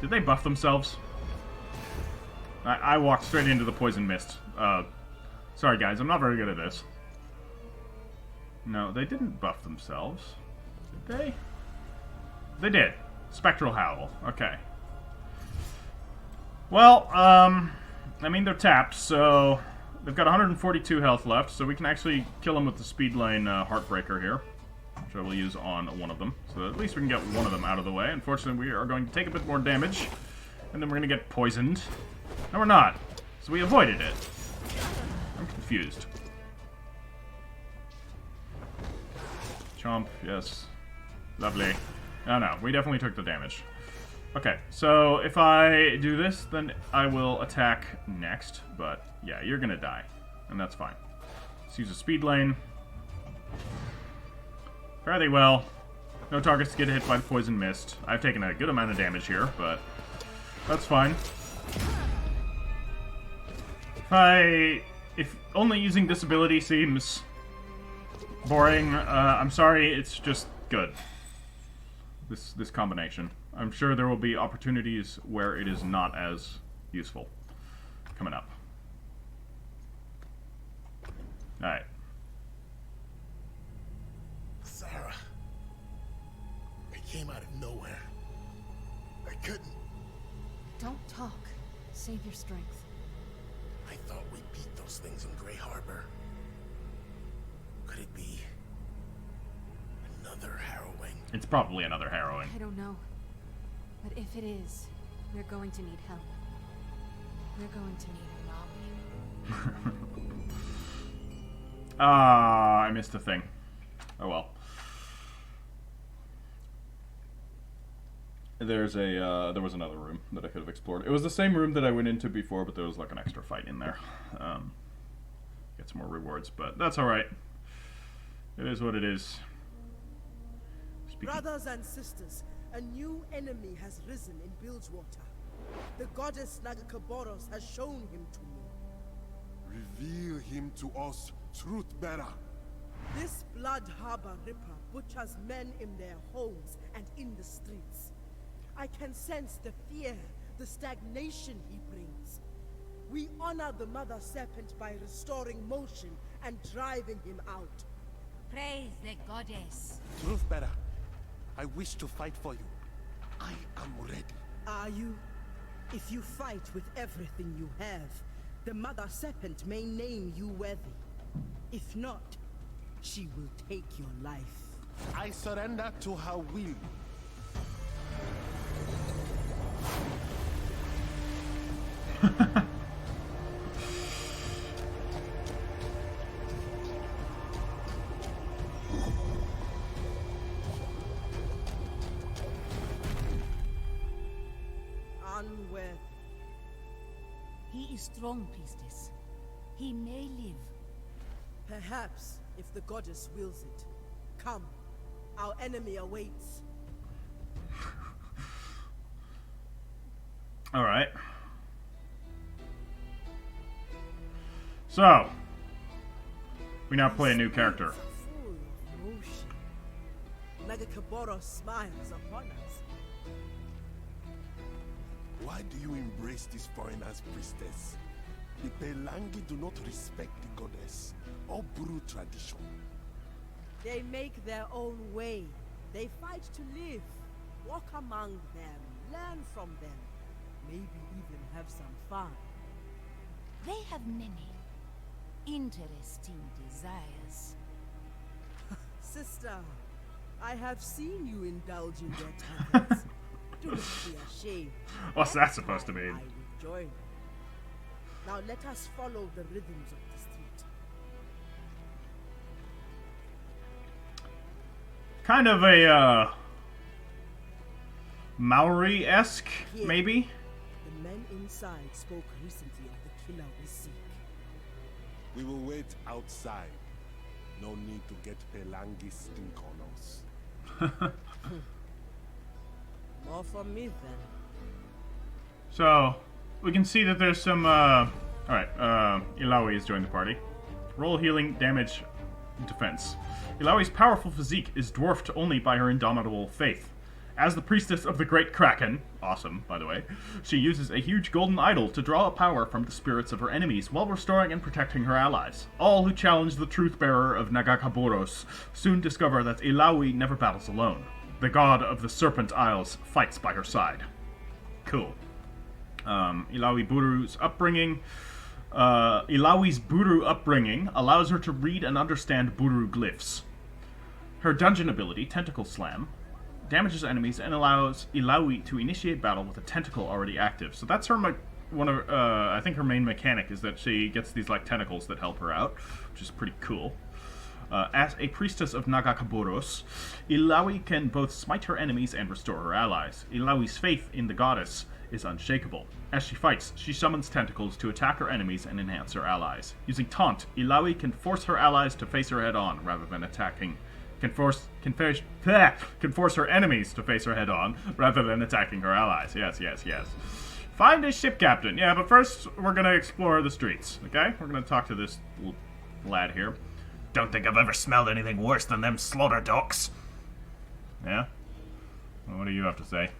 Did they buff themselves? I walked straight into the poison mist. Sorry guys, I'm not very good at this. No, they didn't buff themselves. Did they? They did. Spectral Howl. Okay. Well, I mean, they're tapped, so they've got 142 health left, so we can actually kill them with the speed lane Heartbreaker here, which I will use on one of them. So at least we can get one of them out of the way. Unfortunately, we are going to take a bit more damage, and then we're going to get poisoned. No, we're not. So we avoided it. I'm confused. Chomp, yes. Lovely. No, we definitely took the damage. Okay, so if I do this, then I will attack next. But yeah, you're gonna die, and that's fine. Let's use a speed lane. Fairly well. No targets to get hit by the poison mist. I've taken a good amount of damage here, but that's fine. If only using this ability seems boring, I'm sorry, it's just good. This combination. I'm sure there will be opportunities where it is not as useful coming up. Alright. Sarah. They came out of nowhere. I couldn't. Don't talk. Save your strength. I thought we beat those things in Grey Harbor. Could it be another harrowing? It's probably another harrowing. I don't know. But if it is, we're going to need help. We're going to need an army. I missed a thing. Oh well. There was another room that I could have explored. It was the same room that I went into before, but there was like an extra fight in there. Get some more rewards, but that's alright. It is what it is. Brothers and sisters, a new enemy has risen in Bilgewater. The goddess Nagakaboros has shown him to me. Reveal him to us, truth-bearer. This Blood Harbor Ripper butchers men in their homes and in the streets. I can sense the fear, the stagnation he brings. We honor the Mother Serpent by restoring motion and driving him out. Praise the goddess. Truth-bearer, I wish to fight for you. I am ready. Are you? If you fight with everything you have, the Mother Serpent may name you worthy. If not, she will take your life. I surrender to her will. Unworthy. He is strong, priestess. He may live. Perhaps, if the goddess wills it. Come, our enemy awaits. Alright. So, we now play a new character. Full of motion. Nagakaboros smiles upon us. Why do you embrace this foreigner's priestess? The Pelangi do not respect the goddess or brew tradition. They make their own way. They fight to live. Walk among them. Learn from them. Maybe even have some fun. They have many interesting desires. Sister, I have seen you indulge in their taverns. Do not be ashamed. What's that supposed to I mean? will join. Now let us follow the rhythms of the street. Kind of a, Maori-esque, Here. maybe? The men inside spoke recently of the killer we seek. We will wait outside. No need to get Pelangi stink on us. More from me then. So, we can see that there's some, alright, Illaoi has joined the party. Roll healing damage defense. Illaoi's powerful physique is dwarfed only by her indomitable faith. As the priestess of the Great Kraken, awesome, by the way, she uses a huge golden idol to draw power from the spirits of her enemies while restoring and protecting her allies. All who challenge the truth-bearer of Nagakaboros soon discover that Illaoi never battles alone. The god of the Serpent Isles fights by her side. Cool. Illaoi's Buru upbringing allows her to read and understand Buru glyphs. Her dungeon ability, Tentacle Slam, damages enemies and allows Illaoi to initiate battle with a tentacle already active. So that's her I think her main mechanic is that she gets these like tentacles that help her out, which is pretty cool. As a priestess of Nagakaboros, Illaoi can both smite her enemies and restore her allies. Illaoi's faith in the goddess is unshakable. As she fights, she summons tentacles to attack her enemies and enhance her allies. Using Taunt, Illaoi can force her allies to face her head-on rather than attacking. Can force her enemies to face her head-on rather than attacking her allies. Yes. Find a ship captain. Yeah, but first we're gonna explore the streets. Okay, we're gonna talk to this lad here. Don't think I've ever smelled anything worse than them slaughter docks. Yeah. Well, what do you have to say?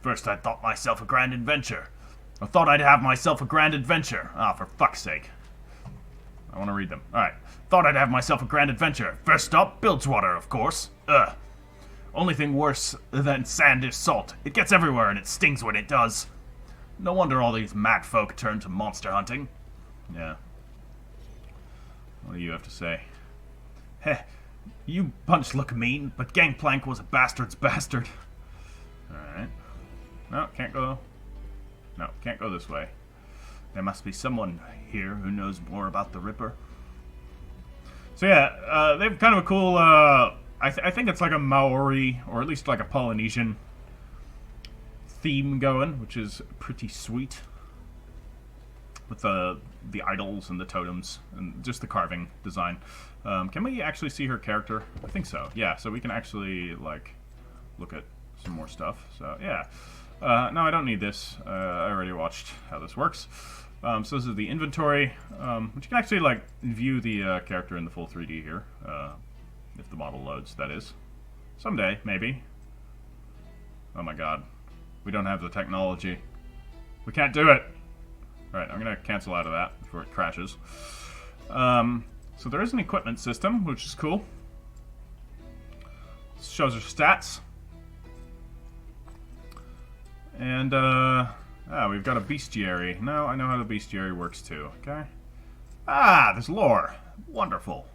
First, I thought myself a grand adventure. I thought I'd have myself a grand adventure. Ah, for fuck's sake. I want to read them. Alright. Thought I'd have myself a grand adventure. First stop, Bilgewater, of course. Only thing worse than sand is salt. It gets everywhere and it stings when it does. No wonder all these mad folk turn to monster hunting. Yeah. What do you have to say? Heh. You bunch look mean, but Gangplank was a bastard's bastard. Alright. No, can't go this way. There must be someone here who knows more about the Ripper. So yeah, they have kind of a cool, I think it's like a Maori, or at least like a Polynesian theme going, which is pretty sweet. With the idols and the totems, and just the carving design. Can we actually see her character? I think so, yeah, so we can actually, like, look at some more stuff, so yeah. No, I don't need this. I already watched how this works. So this is the inventory, which you can actually, like, view the character in the full 3D here, if the model loads, that is. Someday, maybe. Oh my god. We don't have the technology. We can't do it! Alright, I'm gonna cancel out of that before it crashes. So there is an equipment system, which is cool. This shows her stats. And, we've got a bestiary. No, I know how the bestiary works too, okay? Ah, there's lore. Wonderful.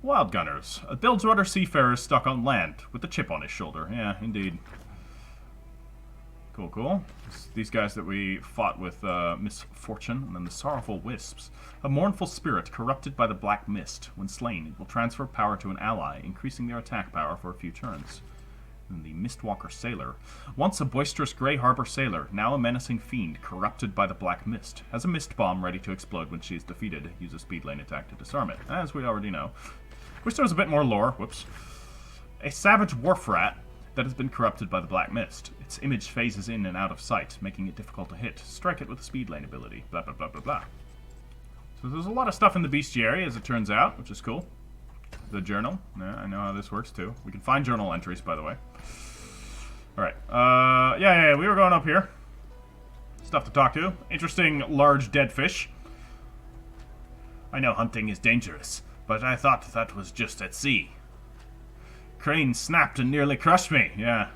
Wild Gunners. A Bilgewater seafarer stuck on land, with a chip on his shoulder. Yeah, indeed. Cool. These guys that we fought with, Misfortune, and then the Sorrowful Wisps. A mournful spirit corrupted by the Black Mist. When slain, it will transfer power to an ally, increasing their attack power for a few turns. And the Mistwalker Sailor. Once a boisterous Grey Harbor sailor, now a menacing fiend corrupted by the Black Mist. Has a mist bomb ready to explode when she is defeated. Use a speed lane attack to disarm it, as we already know. Wish there was a bit more lore. Whoops. A savage wharf rat that has been corrupted by the Black Mist. Its image phases in and out of sight, making it difficult to hit. Strike it with a speed lane ability. Blah, blah, blah, blah, blah. So there's a lot of stuff in the bestiary, as it turns out, which is cool. The journal. Yeah, I know how this works, too. We can find journal entries, by the way. Alright. Yeah, we were going up here. Stuff to talk to. Interesting large dead fish. I know hunting is dangerous, but I thought that was just at sea. Crane snapped and nearly crushed me. Yeah.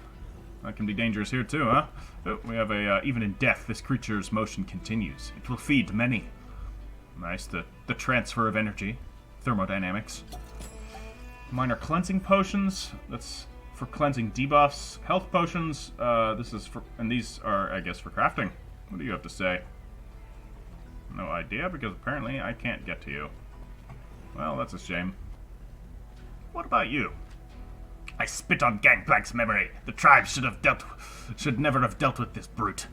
That can be dangerous here, too, huh? Oh, we have a, even in death, this creature's motion continues. It will feed many. Nice. The transfer of energy. Thermodynamics. Minor cleansing potions. That's for cleansing debuffs. Health potions. This is for... And these are, I guess, for crafting. What do you have to say? No idea, because apparently I can't get to you. Well, that's a shame. What about you? I spit on Gangplank's memory. The tribe should never have dealt with this brute.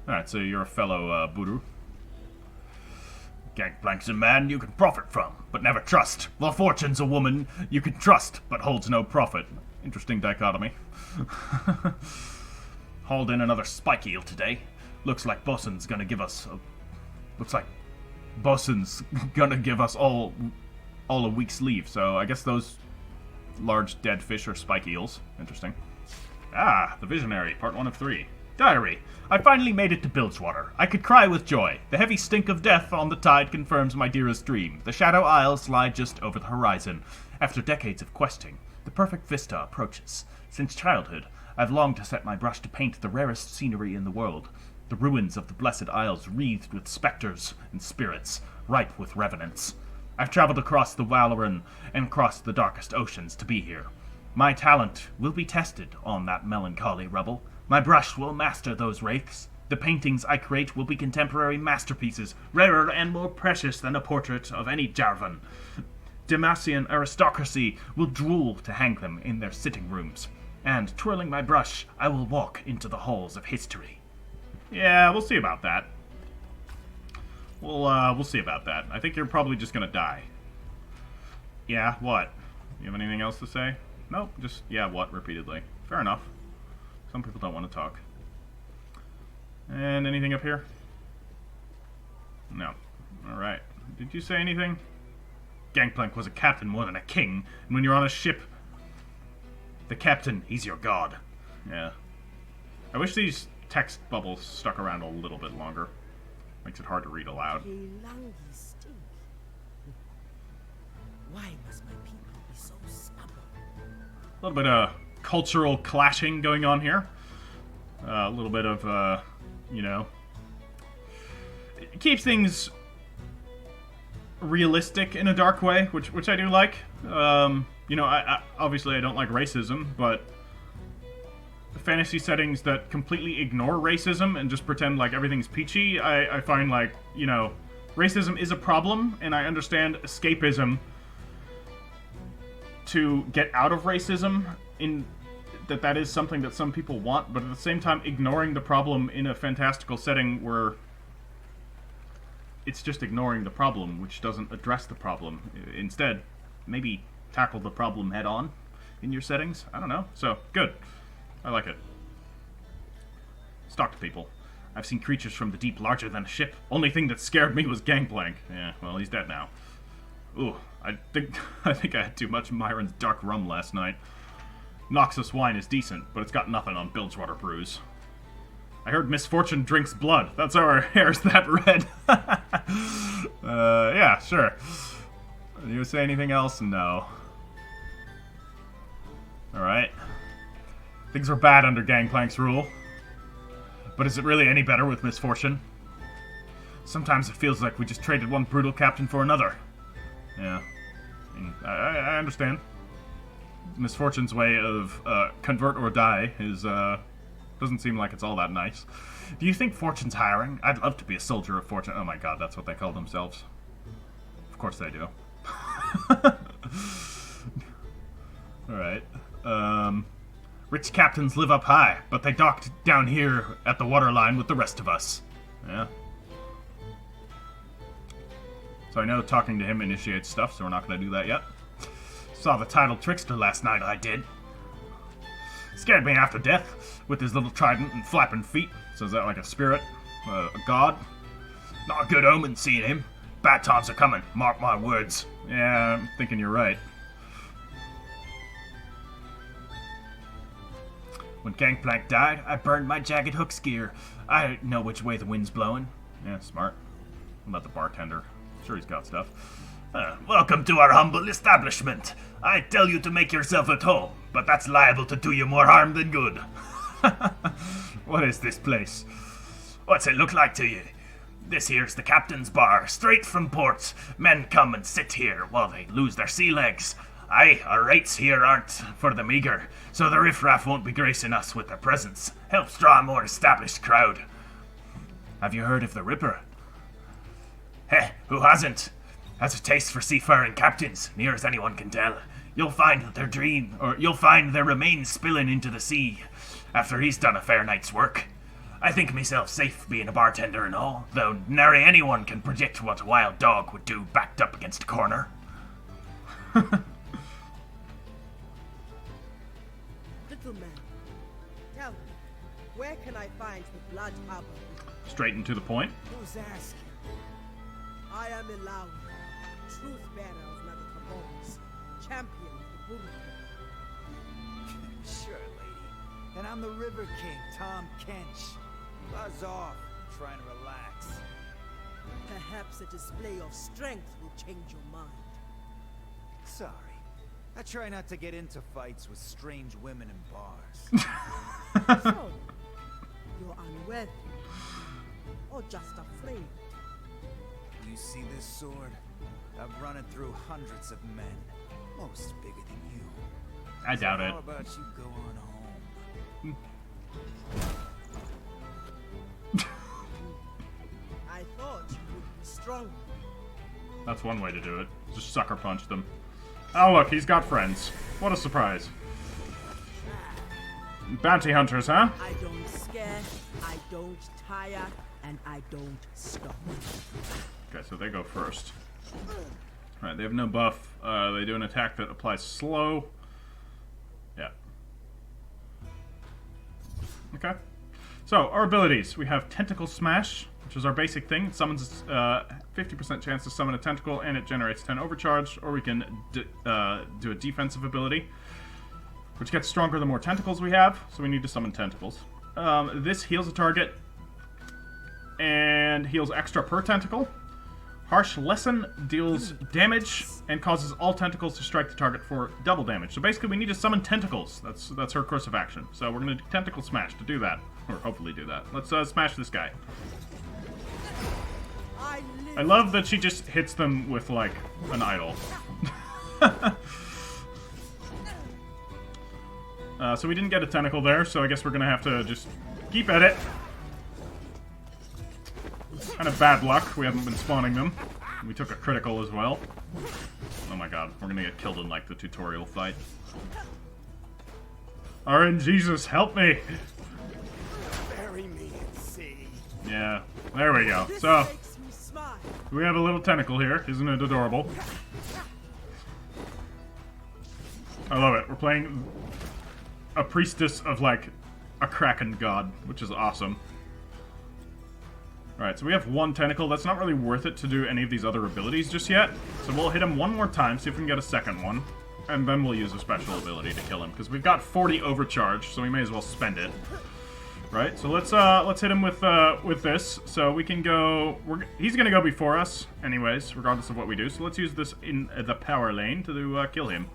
Alright, so you're a fellow, Buru. Gangplank's a man you can profit from, but never trust. While Fortune's a woman you can trust, but holds no profit. Interesting dichotomy. Hauled in another spike eel today. Looks like Bosun's gonna give us all all a week's leave, so I guess those large dead fish are spike eels. Interesting. Ah, the Visionary, part 1 of 3. Diary. I finally made it to Bilgewater. I could cry with joy. The heavy stink of death on the tide confirms my dearest dream. The Shadow Isles lie just over the horizon. After decades of questing, the perfect vista approaches. Since childhood, I've longed to set my brush to paint the rarest scenery in the world. The ruins of the Blessed Isles wreathed with specters and spirits, ripe with revenants. I've traveled across the Valoran and crossed the darkest oceans to be here. My talent will be tested on that melancholy rubble. My brush will master those wraiths. The paintings I create will be contemporary masterpieces, rarer and more precious than a portrait of any Jarvan. Demacian aristocracy will drool to hang them in their sitting rooms. And, twirling my brush, I will walk into the halls of history. Yeah, we'll see about that. We'll see about that. I think you're probably just gonna die. Yeah, what? You have anything else to say? Nope, just, yeah, what, repeatedly. Fair enough. Some people don't want to talk. And anything up here? No. Alright. Did you say anything? Gangplank was a captain more than a king, and when you're on a ship, the captain, he's your god. Yeah. I wish these text bubbles stuck around a little bit longer. Makes it hard to read aloud. Why must my people be so stubborn? A little bit of cultural clashing going on here. A little bit of, you know... It keeps things realistic in a dark way, which I do like. You know, I obviously I don't like racism, but fantasy settings that completely ignore racism and just pretend like everything's peachy, I find like, you know, racism is a problem, and I understand escapism to get out of racism, in that is something that some people want, but at the same time ignoring the problem in a fantastical setting where it's just ignoring the problem, which doesn't address the problem. Instead, maybe tackle the problem head on in your settings. I don't know. So, good. I like it. Let's talk to people. I've seen creatures from the deep larger than a ship. Only thing that scared me was Gangplank. Yeah, well, he's dead now. Ooh, I think I had too much Myron's dark rum last night. Noxus wine is decent, but it's got nothing on Bilgewater brews. I heard Misfortune drinks blood. That's how her hair's that red. Yeah, sure. You say anything else? No. Alright. Things were bad under Gangplank's rule. But is it really any better with Misfortune? Sometimes it feels like we just traded one brutal captain for another. Yeah. I understand. Misfortune's way of convert or die is, doesn't seem like it's all that nice. Do you think Fortune's hiring? I'd love to be a soldier of Fortune. Oh my god, that's what they call themselves. Of course they do. Alright. Rich captains live up high, but they docked down here at the waterline with the rest of us. Yeah. So I know talking to him initiates stuff, so we're not going to do that yet. Saw the title trickster last night, I did. Scared me half to death with his little trident and flapping feet. So is that like a spirit? A god? Not a good omen seeing him. Bad times are coming, mark my words. Yeah, I'm thinking you're right. When Gangplank died, I burned my jagged hooks gear. I know which way the wind's blowing. Yeah, smart. What about the bartender? Sure he's got stuff. Welcome to our humble establishment. I tell you to make yourself at home, but that's liable to do you more harm than good. What is this place? What's it look like to you? This here's the captain's bar, straight from port. Men come and sit here while they lose their sea legs. Aye, our rates here aren't for the meager, so the riffraff won't be gracing us with their presence. Helps draw a more established crowd. Have you heard of the Ripper? Heh, who hasn't? Has a taste for seafaring captains, near as anyone can tell. You'll find their remains spilling into the sea after he's done a fair night's work. I think myself safe being a bartender and all, though nary anyone can predict what a wild dog would do backed up against a corner. Little man, tell me, where can I find the Blood Harbor? Straight and to the point. Who's asking? I am Illaoi, truth bearer of Nethercom. cause. Champion of the Buru. Sure, lady. And I'm the River King, Tom Kench. Buzz off. I'm trying to relax. Perhaps a display of strength will change your mind. Sorry. I try not to get into fights with strange women in bars. So, you're unworthy. Or just afraid. You see this sword? I've run it through hundreds of men. Most bigger than you. I doubt So it. how about you go on home? I thought you would be strong. That's one way to do it. Just sucker punch them. Oh look, he's got friends. What a surprise. Bounty hunters, huh? I don't scare, I don't tire, and I don't stop. Okay, so they go first. Alright, they have no buff. They do an attack that applies slow. Yeah. Okay. So, our abilities. We have Tentacle Smash, which is our basic thing. It summons 50% chance to summon a tentacle, and it generates 10 overcharge. Or we can do a defensive ability, which gets stronger the more tentacles we have, so we need to summon tentacles. This heals a target, and heals extra per tentacle. Harsh Lesson deals damage, and causes all tentacles to strike the target for double damage. So basically we need to summon tentacles. That's her course of action. So we're going to Tentacle Smash to do that. Or hopefully do that. Let's smash this guy. I love that she just hits them with, like, an idol. So we didn't get a tentacle there, so I guess we're gonna have to just keep at it. Kind of bad luck, we haven't been spawning them. We took a critical as well. Oh my god, we're gonna get killed in, like, the tutorial fight. RNGesus, help me! Bury me and see. Yeah, there we go. So, we have a little tentacle here. Isn't it adorable? I love it. We're playing a priestess of, like, a kraken god, which is awesome. Alright, so we have one tentacle. That's not really worth it to do any of these other abilities just yet. So we'll hit him one more time, see if we can get a second one. And then we'll use a special ability to kill him, because we've got 40 overcharge, so we may as well spend it. Right, so let's hit him with this. So we can go. He's gonna go before us, anyways, regardless of what we do. So let's use this in the power lane to kill him.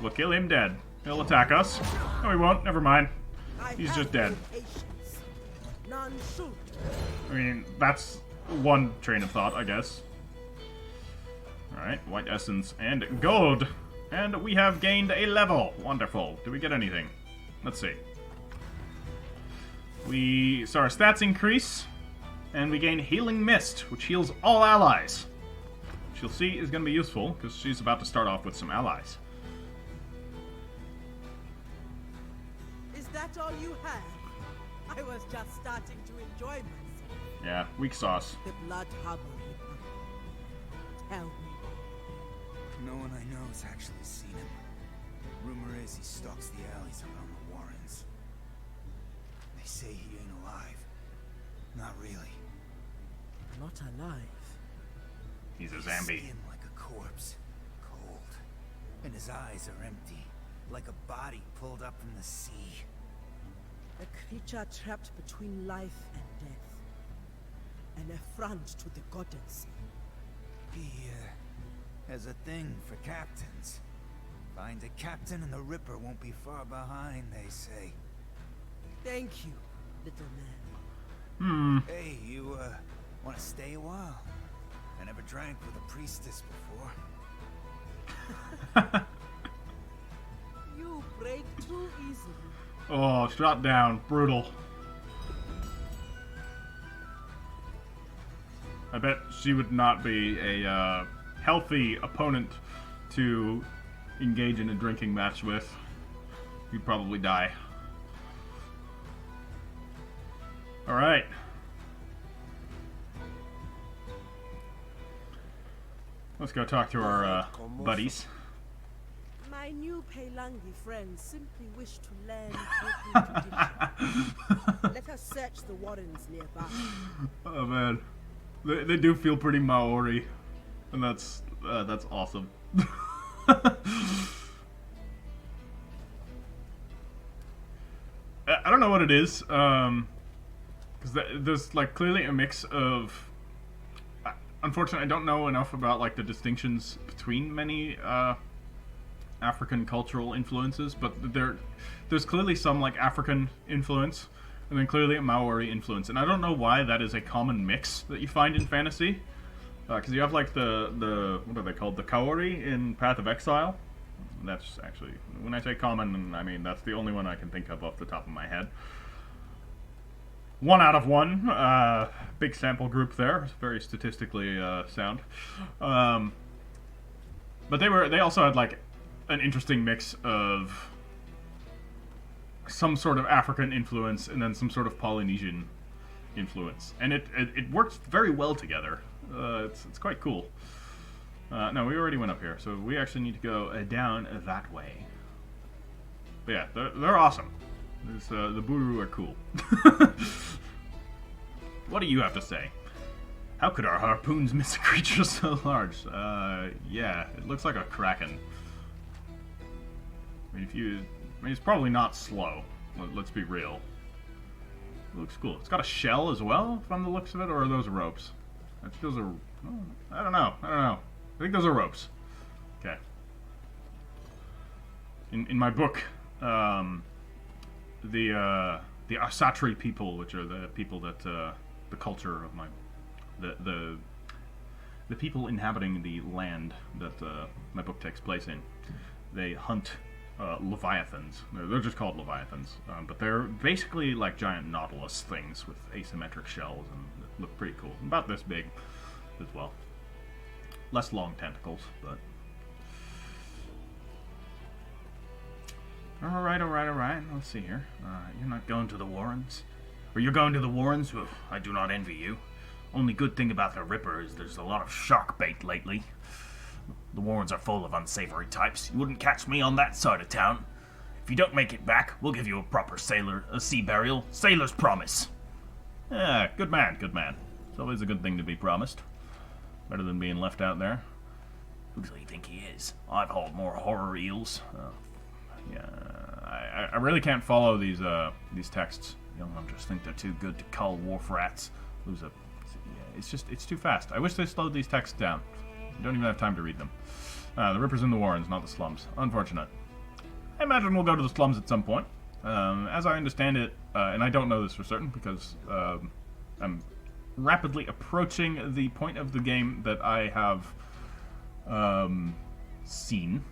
We'll kill him dead. He'll attack us. No, he won't. Never mind. He's just dead. I mean, that's one train of thought, I guess. All right, white essence and gold, and we have gained a level. Wonderful. Do we get anything? Let's see. So our stats increase, and we gain Healing Mist, which heals all allies. Which you'll see is going to be useful, because she's about to start off with some allies. Is that all you had? I was just starting to enjoy myself. Yeah, weak sauce. The Blood Harbor Reaper. Tell me. No one I know has actually seen him. Rumor is he stalks the alleys around the Warrens. They say he ain't alive. Not really. Not alive. He's a His zombie. skin like a corpse, cold, and his eyes are empty, like a body pulled up from the sea. A creature trapped between life and death. An affront to the goddess. He has a thing for captains. Find a captain and the Ripper won't be far behind, they say. Thank you, little man. Hey, you, want to stay a while? I never drank with a priestess before. You break too easily. Oh, shot down. Brutal. I bet she would not be a healthy opponent to engage in a drinking match with. You'd probably die. Alright. Let's go talk to our buddies. My new Pelangi friends simply wish to land quickly to Let us search the Warrens nearby. Oh man. They do feel pretty Maori. And that's awesome. I don't know what it is, because there's like clearly a mix of. Unfortunately, I don't know enough about like the distinctions between many African cultural influences, but there's clearly some like African influence, and then clearly a Maori influence, and I don't know why that is a common mix that you find in fantasy, because you have like the what are they called, the Kaori in Path of Exile. That's actually, when I say common, I mean that's the only one I can think of off the top of my head. 1 out of 1, big sample group there, very statistically sound. But they also had like an interesting mix of some sort of African influence and then some sort of Polynesian influence, and it works very well together. It's quite cool. No, we already went up here, so we actually need to go down that way. But yeah, they're awesome. The Buru are cool. What do you have to say? How could our harpoons miss a creature so large? Yeah, it looks like a kraken. I mean, it's probably not slow. Let's be real. It looks cool. It's got a shell as well, from the looks of it, or are those ropes? Those are. I don't know. I think those are ropes. Okay. In my book, the Asatri people, which are the people that the culture of the people inhabiting the land that my book takes place in, they hunt leviathans. They're just called leviathans, but they're basically like giant nautilus things with asymmetric shells and look pretty cool. About this big as well. Less long tentacles, but all right. Let's see here. You're not going to the Warrens, or you're going to the Warrens? Well, I do not envy you. Only good thing about the Ripper is there's a lot of shark bait lately. The Warrens are full of unsavory types. You wouldn't catch me on that side of town. If you don't make it back, we'll give you a proper sea burial. Sailor's promise. Yeah, good man. It's always a good thing to be promised. Better than being left out there. Who do you think he is? I've hauled more horror eels. Yeah, I really can't follow these texts. Young hunters think they're too good to cull wharf rats. It's too fast. I wish they slowed these texts down. You don't even have time to read them. The Ripper's in the Warrens, not the slums. Unfortunate. I imagine we'll go to the slums at some point. As I understand it, and I don't know this for certain because I'm rapidly approaching the point of the game that I have seen.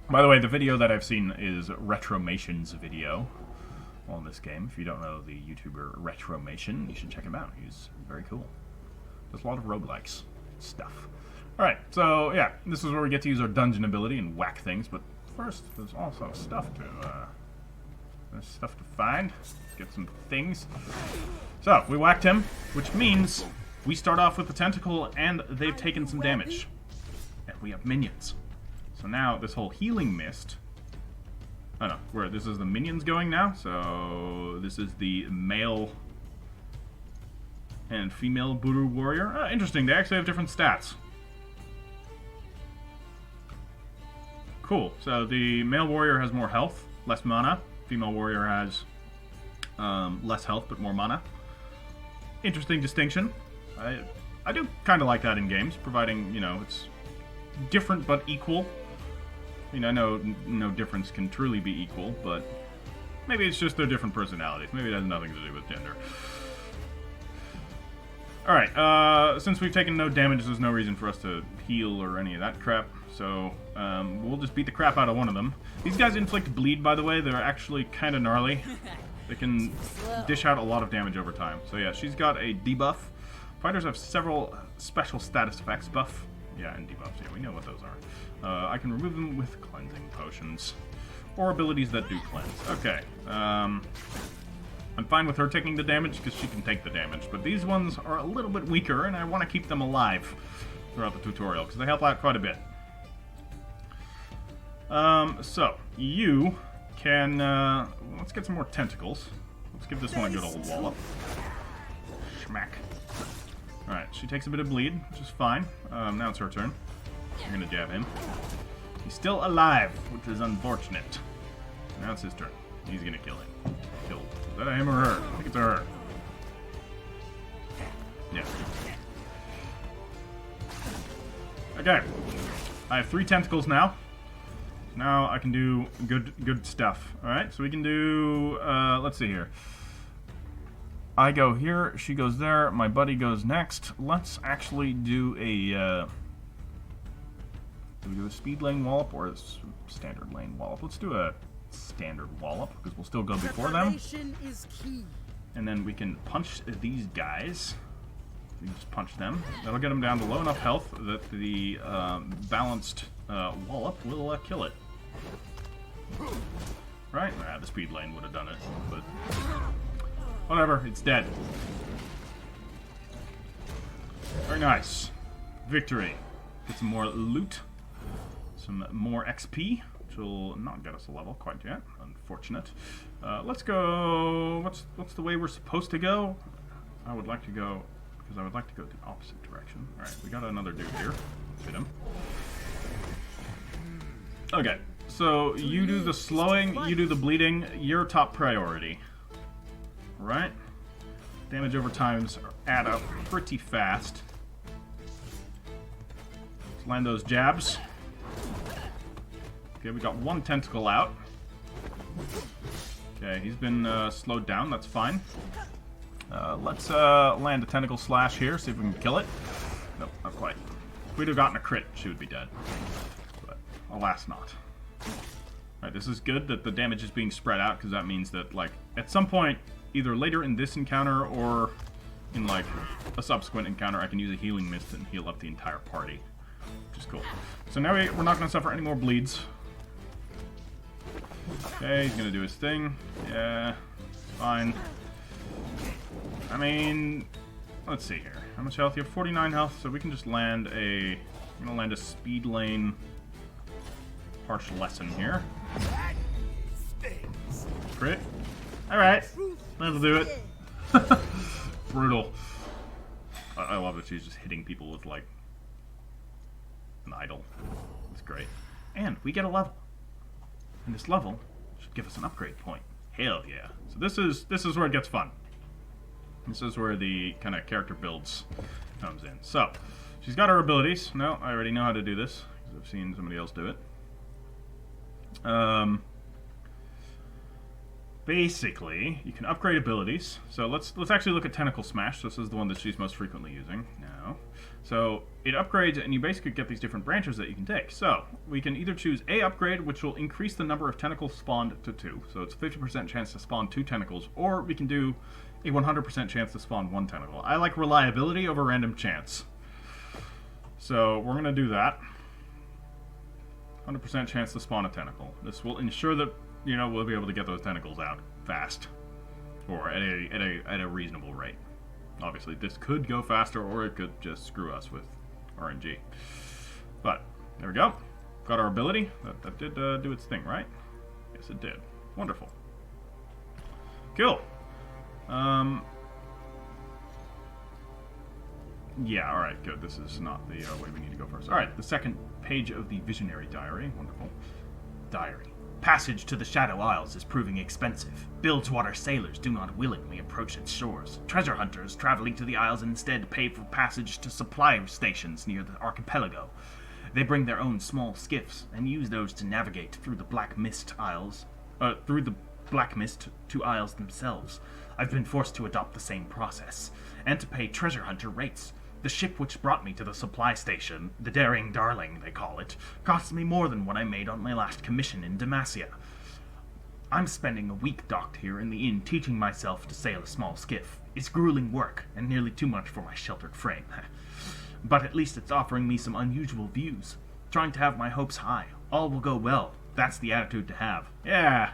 By the way, the video that I've seen is Retromation's video on this game. If you don't know the YouTuber Retromation, you should check him out. He's very cool. There's a lot of roguelikes stuff. Alright, so yeah, this is where we get to use our dungeon ability and whack things, but first, there's also stuff to find. Let's get some things. So, we whacked him, which means we start off with the tentacle and they've taken some damage. And we have minions. So now, this whole healing mist... Oh no, this is the minions going now, so this is the male and female Buru warrior. Interesting, they actually have different stats. Cool, so the male warrior has more health, less mana. Female warrior has less health, but more mana. Interesting distinction. I do kind of like that in games, providing, it's different but equal. I mean, I know no difference can truly be equal, but maybe it's just their different personalities. Maybe it has nothing to do with gender. Alright, since we've taken no damage, there's no reason for us to heal or any of that crap. So, we'll just beat the crap out of one of them. These guys inflict bleed, by the way. They're actually kind of gnarly. They can dish out a lot of damage over time. So yeah, she's got a debuff. Fighters have several special status effects. Buff, yeah, and debuffs. Yeah, we know what those are. I can remove them with cleansing potions. Or abilities that do cleanse. Okay. I'm fine with her taking the damage because she can take the damage. But these ones are a little bit weaker, and I want to keep them alive throughout the tutorial because they help out quite a bit. So, you can, let's get some more tentacles. Let's give this one a good old wallop. Schmack. Alright, she takes a bit of bleed, which is fine. Now it's her turn. I'm gonna jab him. He's still alive, which is unfortunate. Now it's his turn. He's gonna kill him. Kill. Is that a him or her? I think it's a her. Yeah. Okay. I have 3 tentacles now. Now I can do good stuff. Alright, so we can do, let's see here. I go here, she goes there, my buddy goes next. Let's actually do a, do we do a speed lane wallop or a standard lane wallop? Let's do a standard wallop, because we'll still go before them. Is key. And then we can punch these guys. We can just punch them. That'll get them down to low enough health that the balanced wallop will kill it. Right? Nah, the speed lane would have done it, but whatever, it's dead. Very nice. Victory. Get some more loot. Some more XP, which will not get us a level quite yet. Unfortunate. Let's go... What's the way we're supposed to go? I would like to go... Because I would like to go the opposite direction. Alright, we got another dude here. Let's hit him. Okay, so you do the slowing, you do the bleeding, your top priority. Right? Damage over times add up pretty fast. Let's land those jabs. Okay, we got 1 tentacle out. Okay, he's been slowed down, that's fine. Let's land a tentacle slash here, see if we can kill it. Nope, not quite. If we'd have gotten a crit, she would be dead. But alas not. Alright, this is good that the damage is being spread out, because that means that, like, at some point, either later in this encounter or in, like, a subsequent encounter, I can use a healing mist and heal up the entire party. Which is cool. So now we're not going to suffer any more bleeds. Okay, he's going to do his thing. Yeah, fine. I mean, let's see here. How much health? You have 49 health, so we can just land a... I'm going to land a speed lane harsh lesson here. Crit. Alright, that'll do it. Brutal. I love that she's just hitting people with, like, an idol. It's great. And we get a level. And this level should give us an upgrade point. Hell yeah. So this is where it gets fun. This is where the kind of character builds comes in. So, she's got her abilities. No, I already know how to do this, because I've seen somebody else do it. Basically, you can upgrade abilities. So let's actually look at Tentacle Smash. This is the one that she's most frequently using now. So it upgrades, and you basically get these different branches that you can take. So we can either choose A upgrade, which will increase the number of tentacles spawned to 2. So it's a 50% chance to spawn 2 tentacles, or we can do a 100% chance to spawn 1 tentacle. I like reliability over random chance. So we're going to do that. 100% chance to spawn a tentacle. This will ensure that, you know, we'll be able to get those tentacles out fast, or at a reasonable rate. Obviously, this could go faster, or it could just screw us with RNG. But there we go. Got our ability. That did do its thing, right? Yes, it did. Wonderful. Cool. Yeah, alright, good. This is not the way we need to go first. Alright, the second page of the Visionary Diary. Wonderful. Diary. Passage to the Shadow Isles is proving expensive. Bilgewater sailors do not willingly approach its shores. Treasure hunters traveling to the Isles instead pay for passage to supply stations near the archipelago. They bring their own small skiffs and use those to navigate through the Black Mist to Isles themselves. I've been forced to adopt the same process, and to pay treasure hunter rates. The ship which brought me to the supply station, the Daring Darling they call it, cost me more than what I made on my last commission in Demacia. I'm spending a week docked here in the inn teaching myself to sail a small skiff. It's grueling work, and nearly too much for my sheltered frame. But at least it's offering me some unusual views. Trying to have my hopes high. All will go well. That's the attitude to have. Yeah,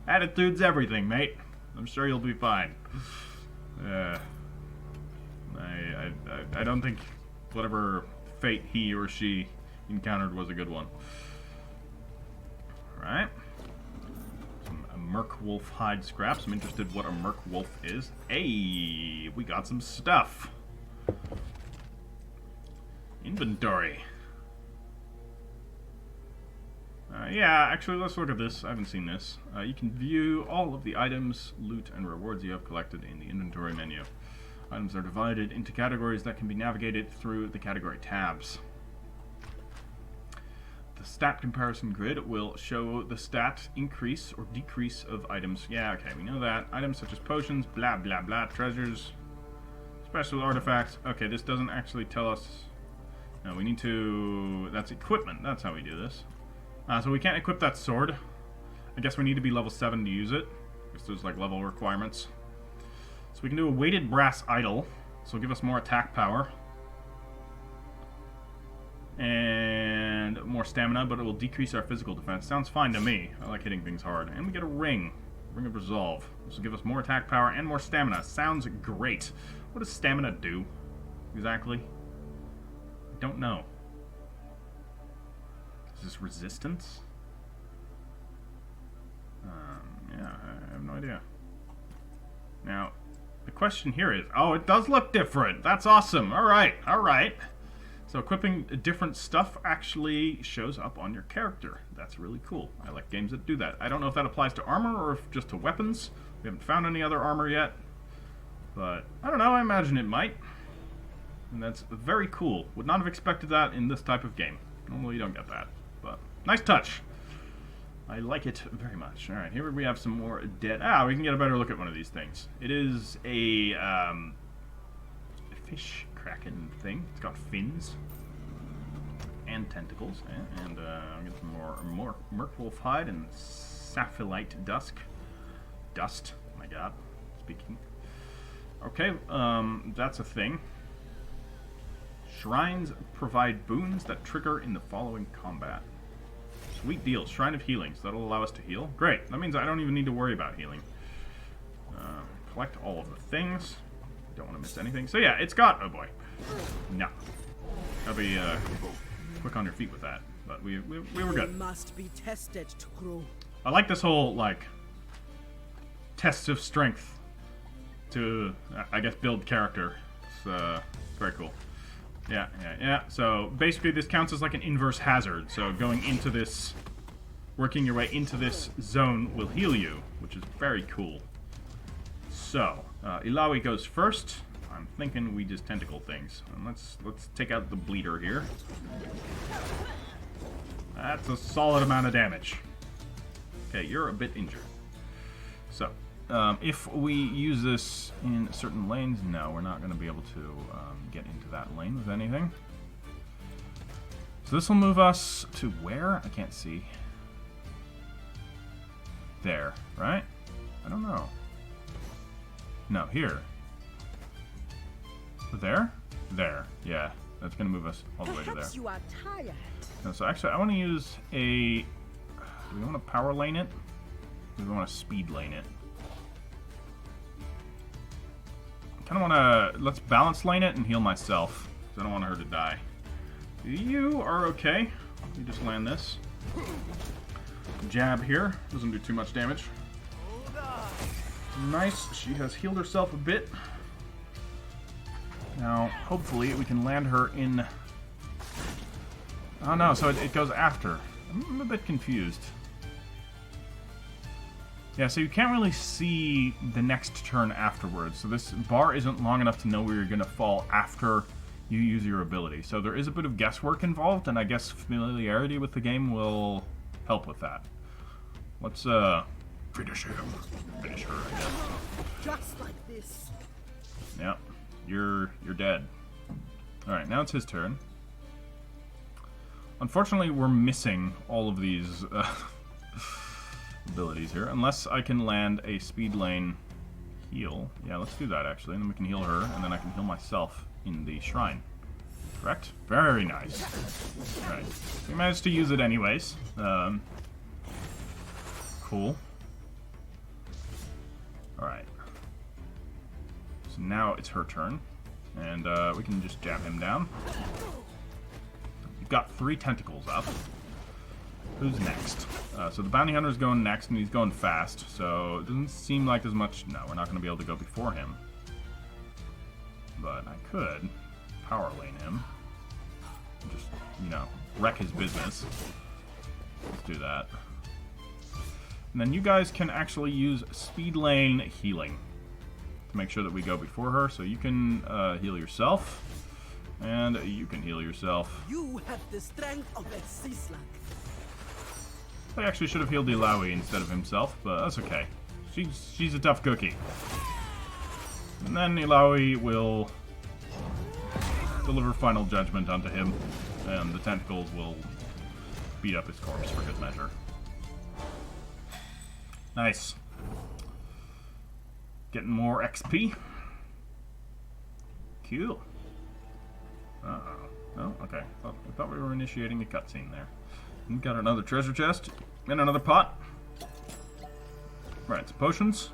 attitude's everything, mate. I'm sure you'll be fine. I don't think whatever fate he or she encountered was a good one. Alright. Some Merc Wolf hide scraps. I'm interested what a Merc Wolf is. Hey, we got some stuff. Inventory. Yeah, actually, let's look at this. I haven't seen this. You can view all of the items, loot, and rewards you have collected in the inventory menu. Items are divided into categories that can be navigated through the category tabs. The stat comparison grid will show the stat increase or decrease of items. Yeah, okay, we know that. Items such as potions, blah, blah, blah, treasures, special artifacts. Okay, this doesn't actually tell us. No, we need to... That's equipment. That's how we do this. So we can't equip that sword. I guess we need to be level 7 to use it. Because there's like level requirements. So we can do a weighted brass idol. So it'll give us more attack power. And more stamina, but it will decrease our physical defense. Sounds fine to me. I like hitting things hard. And we get a ring. Ring of Resolve. This will give us more attack power and more stamina. Sounds great. What does stamina do? Exactly? I don't know. Is this resistance? Yeah, I have no idea. Now, the question here is... Oh, it does look different! That's awesome! Alright, alright. So equipping different stuff actually shows up on your character. That's really cool. I like games that do that. I don't know if that applies to armor or if just to weapons. We haven't found any other armor yet. But, I don't know, I imagine it might. And that's very cool. Would not have expected that in this type of game. Normally you don't get that. But, nice touch. I like it very much. Alright, here we have some more dead... Ah, we can get a better look at one of these things. It is a fish kraken thing. It's got fins. And tentacles. And I'll get some more merkwolf hide and sapphilite dust. Dust. Oh my god. Speaking. Okay, that's a thing. Shrines provide boons that trigger in the following combat. Sweet deal. Shrine of Healing. So that'll allow us to heal. Great. That means I don't even need to worry about healing. Collect all of the things. Don't want to miss anything. So yeah, it's got... Oh boy. No. Gotta be quick on your feet with that. But we were good. Must be tested to grow. I like this whole, like, test of strength to, I guess, build character. It's very cool. Yeah. So basically this counts as like an inverse hazard. So going into this, working your way into this zone will heal you, which is very cool. So, Illaoi goes first. I'm thinking we just tentacle things. And let's take out the bleeder here. That's a solid amount of damage. Okay, you're a bit injured. So, if we use this in certain lanes, no, we're not going to be able to get into that lane with anything. So this will move us to where? I can't see. There, right? I don't know. No, here. There? There. Yeah, that's going to move us all the way to there. Perhaps you are tired. No, so actually, I want to use a... Do we want to power lane it? Or do we want to speed lane it? I kind of want to... Let's balance lane it and heal myself. Because I don't want her to die. You are okay. You just land this. Jab here. Doesn't do too much damage. Nice. She has healed herself a bit. Now, hopefully, we can land her in... Oh no, so it goes after. I'm a bit confused. Yeah, so you can't really see the next turn afterwards. So this bar isn't long enough to know where you're going to fall after you use your ability. So there is a bit of guesswork involved, and I guess familiarity with the game will help with that. Let's, finish him. Finish her, I guess. Just like this. Yep. You're dead. Alright, now it's his turn. Unfortunately, we're missing all of these abilities here. Unless I can land a speed lane heal. Yeah, let's do that, actually. And then we can heal her, and then I can heal myself in the shrine. Correct? Very nice. Alright. We managed to use it anyways. Cool. Alright. So now it's her turn. And we can just jab him down. You've got 3 tentacles up. Who's next? So the bounty hunter's going next, and he's going fast. So it doesn't seem like there's much... No, we're not going to be able to go before him. But I could power lane him. Just, you know, wreck his business. Let's do that. And then you guys can actually use speed lane healing to make sure that we go before her. So you can heal yourself, and you can heal yourself. You have the strength of a sea slug. I actually should have healed Illaoi instead of himself, but that's okay. She's a tough cookie. And then Illaoi will deliver final judgment unto him, and the tentacles will beat up his corpse for good measure. Nice. Getting more XP. Cool. Uh-oh. Oh, okay. I thought we were initiating a cutscene there. We got another treasure chest and another pot. Right, so potions.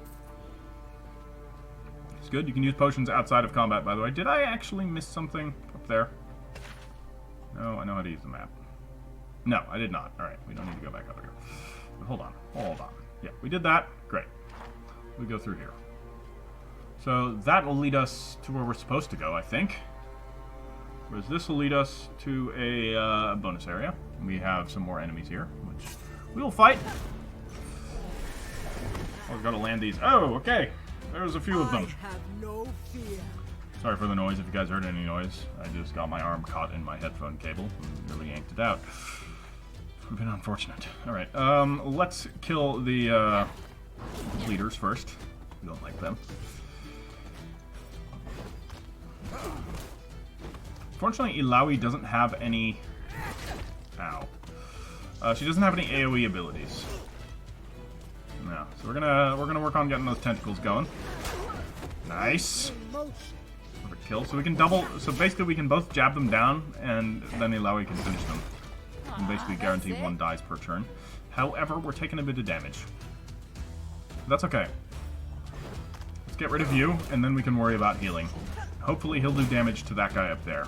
It's good. You can use potions outside of combat, by the way. Did I actually miss something up there? No, I know how to use the map. No, I did not. Alright, we don't need to go back over here. But hold on. Hold on. Yeah, we did that. Great. We go through here. So that will lead us to where we're supposed to go, I think. Whereas this will lead us to a bonus area. We have some more enemies here, which we will fight. Oh, we've got to land these. Oh, okay. There's a few of them. I have no fear. Sorry for the noise if you guys heard any noise. I just got my arm caught in my headphone cable and really yanked it out. Would have been unfortunate. Alright, let's kill the leaders first. We don't like them. Fortunately, Illaoi doesn't have any... Ow. She doesn't have any AoE abilities. No, so we're gonna work on getting those tentacles going. Nice. Perfect kill. So we can double. So basically, we can both jab them down, and then Illaoi can finish them. And basically guarantee one dies per turn. However, we're taking a bit of damage. That's okay. Let's get rid of you, and then we can worry about healing. Hopefully, he'll do damage to that guy up there.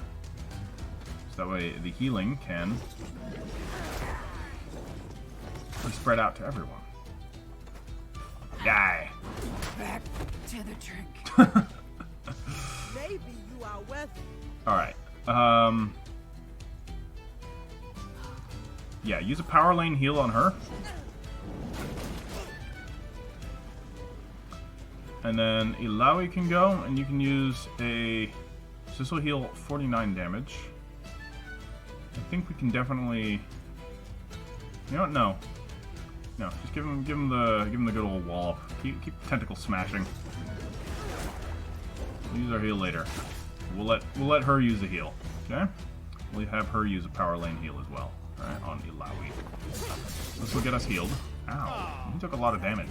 So that way, the healing can spread out to everyone. Die. Back to the drink. Maybe you are worthy. Alright. Yeah, use a power lane heal on her. And then Illaoi can go, and you can use a... So this will heal 49 damage. I think we can definitely... You know what? No. No, just give him the good old wallop. Keep tentacle smashing. We'll use our heal later. We'll let her use the heal. Okay? We'll have her use a power lane heal as well. Alright, on Illaoi. This will get us healed. Ow. He took a lot of damage.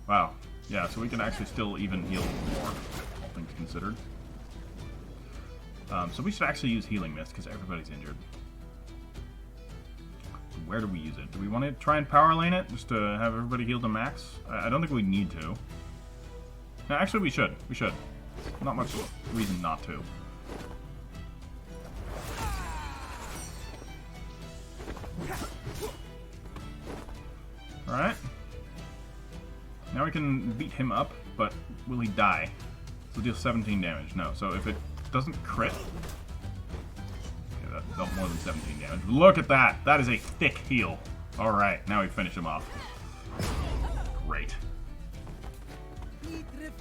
Wow. Yeah, so we can actually still even heal more, all things considered. So we should actually use Healing Mist, because everybody's injured. So where do we use it? Do we want to try and power lane it, just to have everybody healed to max? I don't think we need to. No, actually we should. We should. Not much reason not to. Alright. Now we can beat him up, but will he die? So deal 17 damage. No, so if it doesn't crit... Okay, that dealt more than 17 damage. Look at that! That is a thick heal. Alright, now we finish him off. Great. Be driven,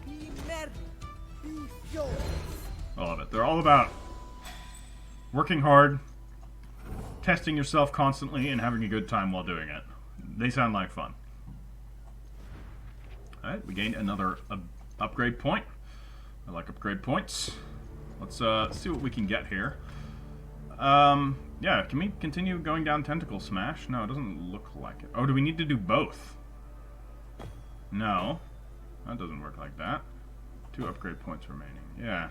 be merry, be furious. I love it. They're all about working hard, testing yourself constantly, and having a good time while doing it. They sound like fun. Alright, we gained another upgrade point. I like upgrade points. Let's see what we can get here. Yeah, can we continue going down Tentacle Smash? No, it doesn't look like it. Oh, do we need to do both? No. That doesn't work like that. 2 upgrade points remaining. Yeah.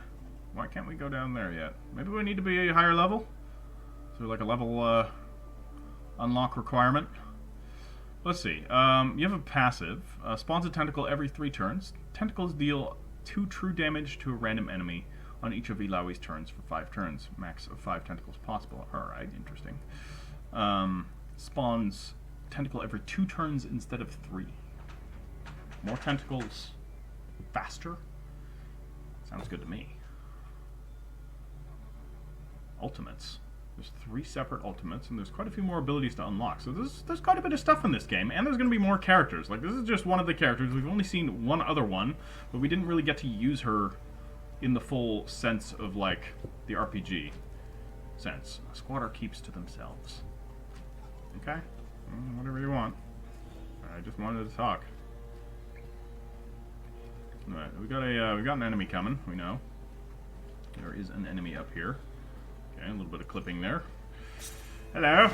Why can't we go down there yet? Maybe we need to be a higher level? Is there like a level unlock requirement? Let's see. You have a passive. Spawns a tentacle every 3 turns. Tentacles deal 2 true damage to a random enemy on each of Illaoi's turns for 5 turns. Max of 5 tentacles possible. Alright, interesting. Spawns tentacle every 2 turns instead of 3. More tentacles faster? Sounds good to me. Ultimates. There's 3 separate ultimates, and there's quite a few more abilities to unlock. So there's quite a bit of stuff in this game, and there's going to be more characters. Like, this is just one of the characters. We've only seen one other one, but we didn't really get to use her in the full sense of, like, the RPG sense. A squatter keeps to themselves. Okay? Whatever you want. I just wanted to talk. Alright, we got an enemy coming, we know. There is an enemy up here. Okay, a little bit of clipping there. Hello!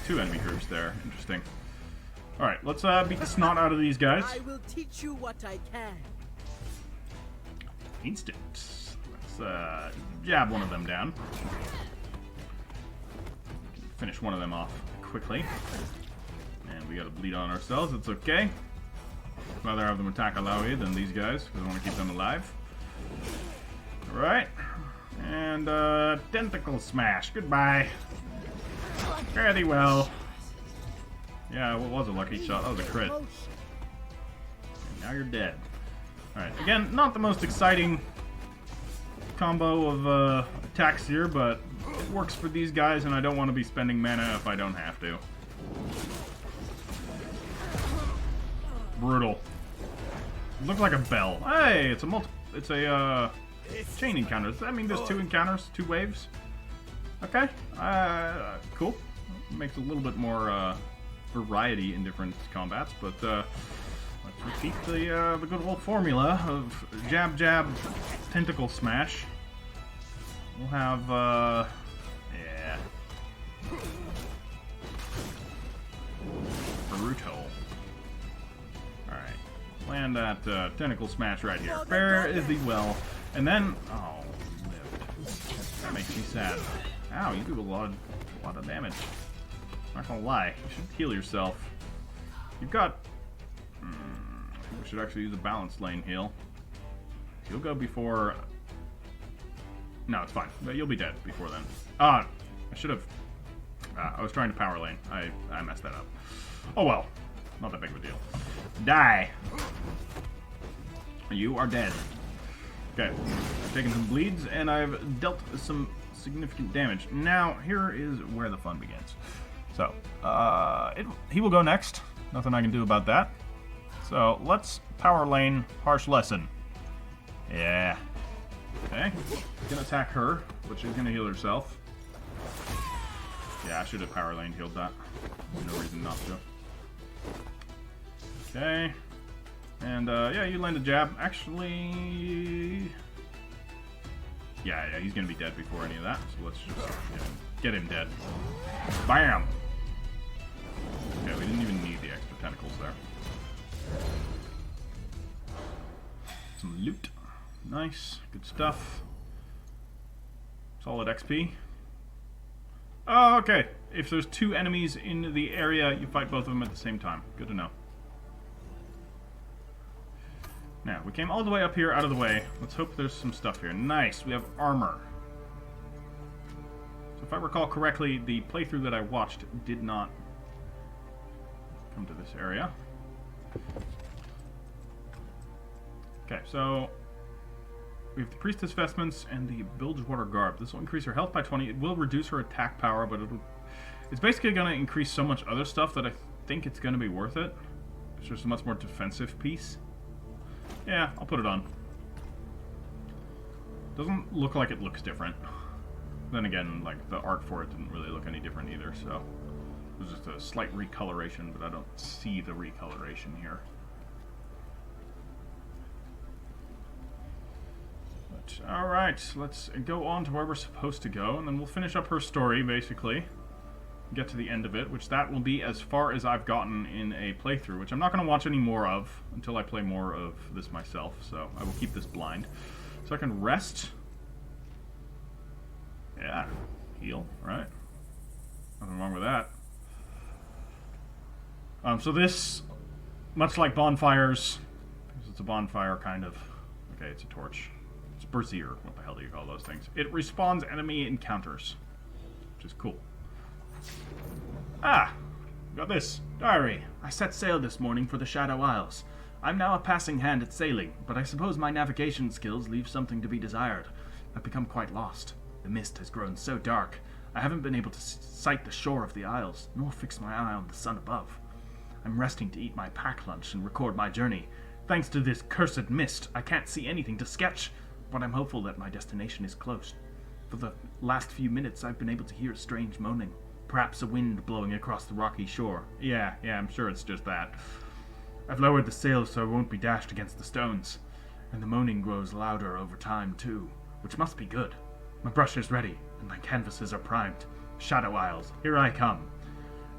2 enemy groups there. Interesting. Alright, let's beat the snot out of these guys. I will teach you what I can. Instant. Let's jab one of them down. Finish one of them off quickly. And we gotta bleed on ourselves, it's okay. I'd rather have them attack Illaoi than these guys, because I want to keep them alive. Alright. And, tentacle smash. Goodbye. Very well. Yeah, what was a lucky shot? That was a crit. And now you're dead. Alright, again, not the most exciting combo of attacks here, but it works for these guys, and I don't want to be spending mana if I don't have to. Brutal. Look like a bell. Hey, it's a chain encounter. Does that mean there's 2 encounters, 2 waves? Okay. Cool. Makes a little bit more variety in different combats, but let's repeat the good old formula of jab, jab, tentacle smash. We'll have yeah, Naruto. All right, land that tentacle smash right here. Very well. And then, oh, lived. That makes me sad. Ow, you do a lot of damage. Not gonna lie, you should heal yourself. You've got. We should actually use a balanced lane heal. You'll go before. No, it's fine. You'll be dead before then. I should have. I was trying to power lane. I messed that up. Oh well, not that big of a deal. Die. You are dead. Okay, I've taken some bleeds, and I've dealt some significant damage. Now, here is where the fun begins. So, he will go next. Nothing I can do about that. So, let's power lane Harsh Lesson. Yeah. Okay. Gonna attack her, but she's gonna heal herself. Yeah, I should have power lane healed that. There's no reason not to. Okay. And, yeah, you land a jab. Actually... Yeah, he's gonna be dead before any of that, so let's just get him dead. Bam! Okay, we didn't even need the extra tentacles there. Some loot. Nice. Good stuff. Solid XP. Oh, okay. If there's 2 enemies in the area, you fight both of them at the same time. Good to know. Now, we came all the way up here out of the way. Let's hope there's some stuff here. Nice. We have armor. So if I recall correctly, the playthrough that I watched did not come to this area. Okay, so we have the Priestess Vestments and the Bilgewater Garb. This will increase her health by 20. It will reduce her attack power, but it's basically going to increase so much other stuff that I think it's going to be worth it. It's just a much more defensive piece. Yeah, I'll put it on. Doesn't look like it looks different. Then again, like, the art for it didn't really look any different either, so it was just a slight recoloration, but I don't see the recoloration here. But, alright, let's go on to where we're supposed to go, and then we'll finish up her story, basically. Get to the end of it, which that will be as far as I've gotten in a playthrough, which I'm not going to watch any more of until I play more of this myself, so I will keep this blind. So I can rest. Yeah, heal, right? Nothing wrong with that. So this, much like bonfires, because it's a bonfire kind of, okay, it's a torch. It's Berserker, what the hell do you call those things? It respawns enemy encounters, which is cool. Ah, got this. Diary. I set sail this morning for the Shadow Isles. I'm now a passing hand at sailing, but I suppose my navigation skills leave something to be desired. I've become quite lost. The mist has grown so dark, I haven't been able to sight the shore of the isles, nor fix my eye on the sun above. I'm resting to eat my pack lunch and record my journey. Thanks to this cursed mist, I can't see anything to sketch, but I'm hopeful that my destination is close. For the last few minutes, I've been able to hear a strange moaning. Perhaps a wind blowing across the rocky shore. Yeah, I'm sure it's just that. I've lowered the sails so I won't be dashed against the stones. And the moaning grows louder over time, too, which must be good. My brush is ready, and my canvases are primed. Shadow Isles, here I come.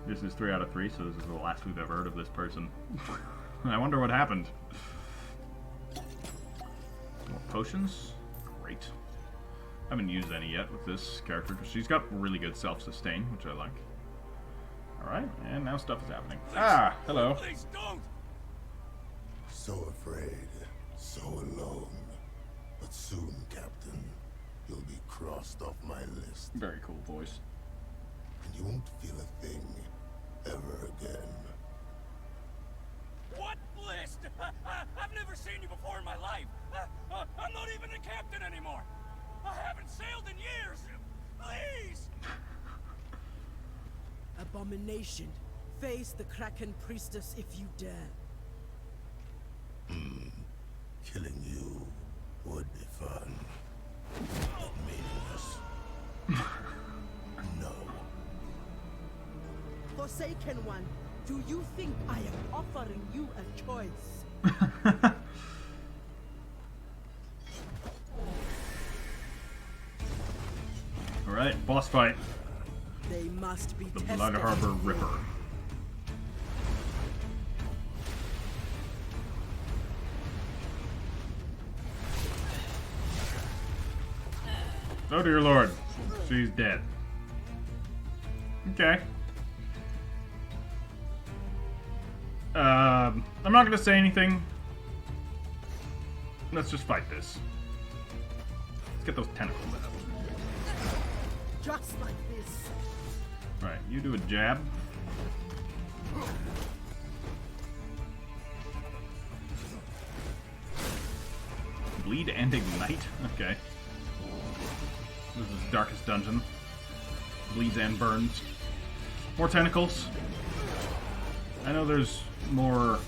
This is 3 out of 3, so this is the last we've ever heard of this person. I wonder what happened. More potions? Great. I haven't used any yet with this character, because she's got really good self-sustain, which I like. Alright, and now stuff is happening. Ah, hello. Please don't! So afraid, so alone. But soon, Captain, you'll be crossed off my list. Very cool voice. And you won't feel a thing ever again. What list? I've never seen you before in my life. I'm not even a captain anymore. I haven't sailed in years. Please! Abomination. Face the Kraken priestess if you dare. Killing you would be fun. But meaningless. No. Forsaken one, do you think I am offering you a choice? Alright, boss fight. They must be The tested. Blood Harbor Ripper. Oh dear lord. She's dead. Okay. I'm not gonna say anything. Let's just fight this. Let's get those tentacles out. Just like this. Alright, you do a jab. Bleed and ignite? Okay. This is Darkest Dungeon. Bleeds and burns. More tentacles. I know there's more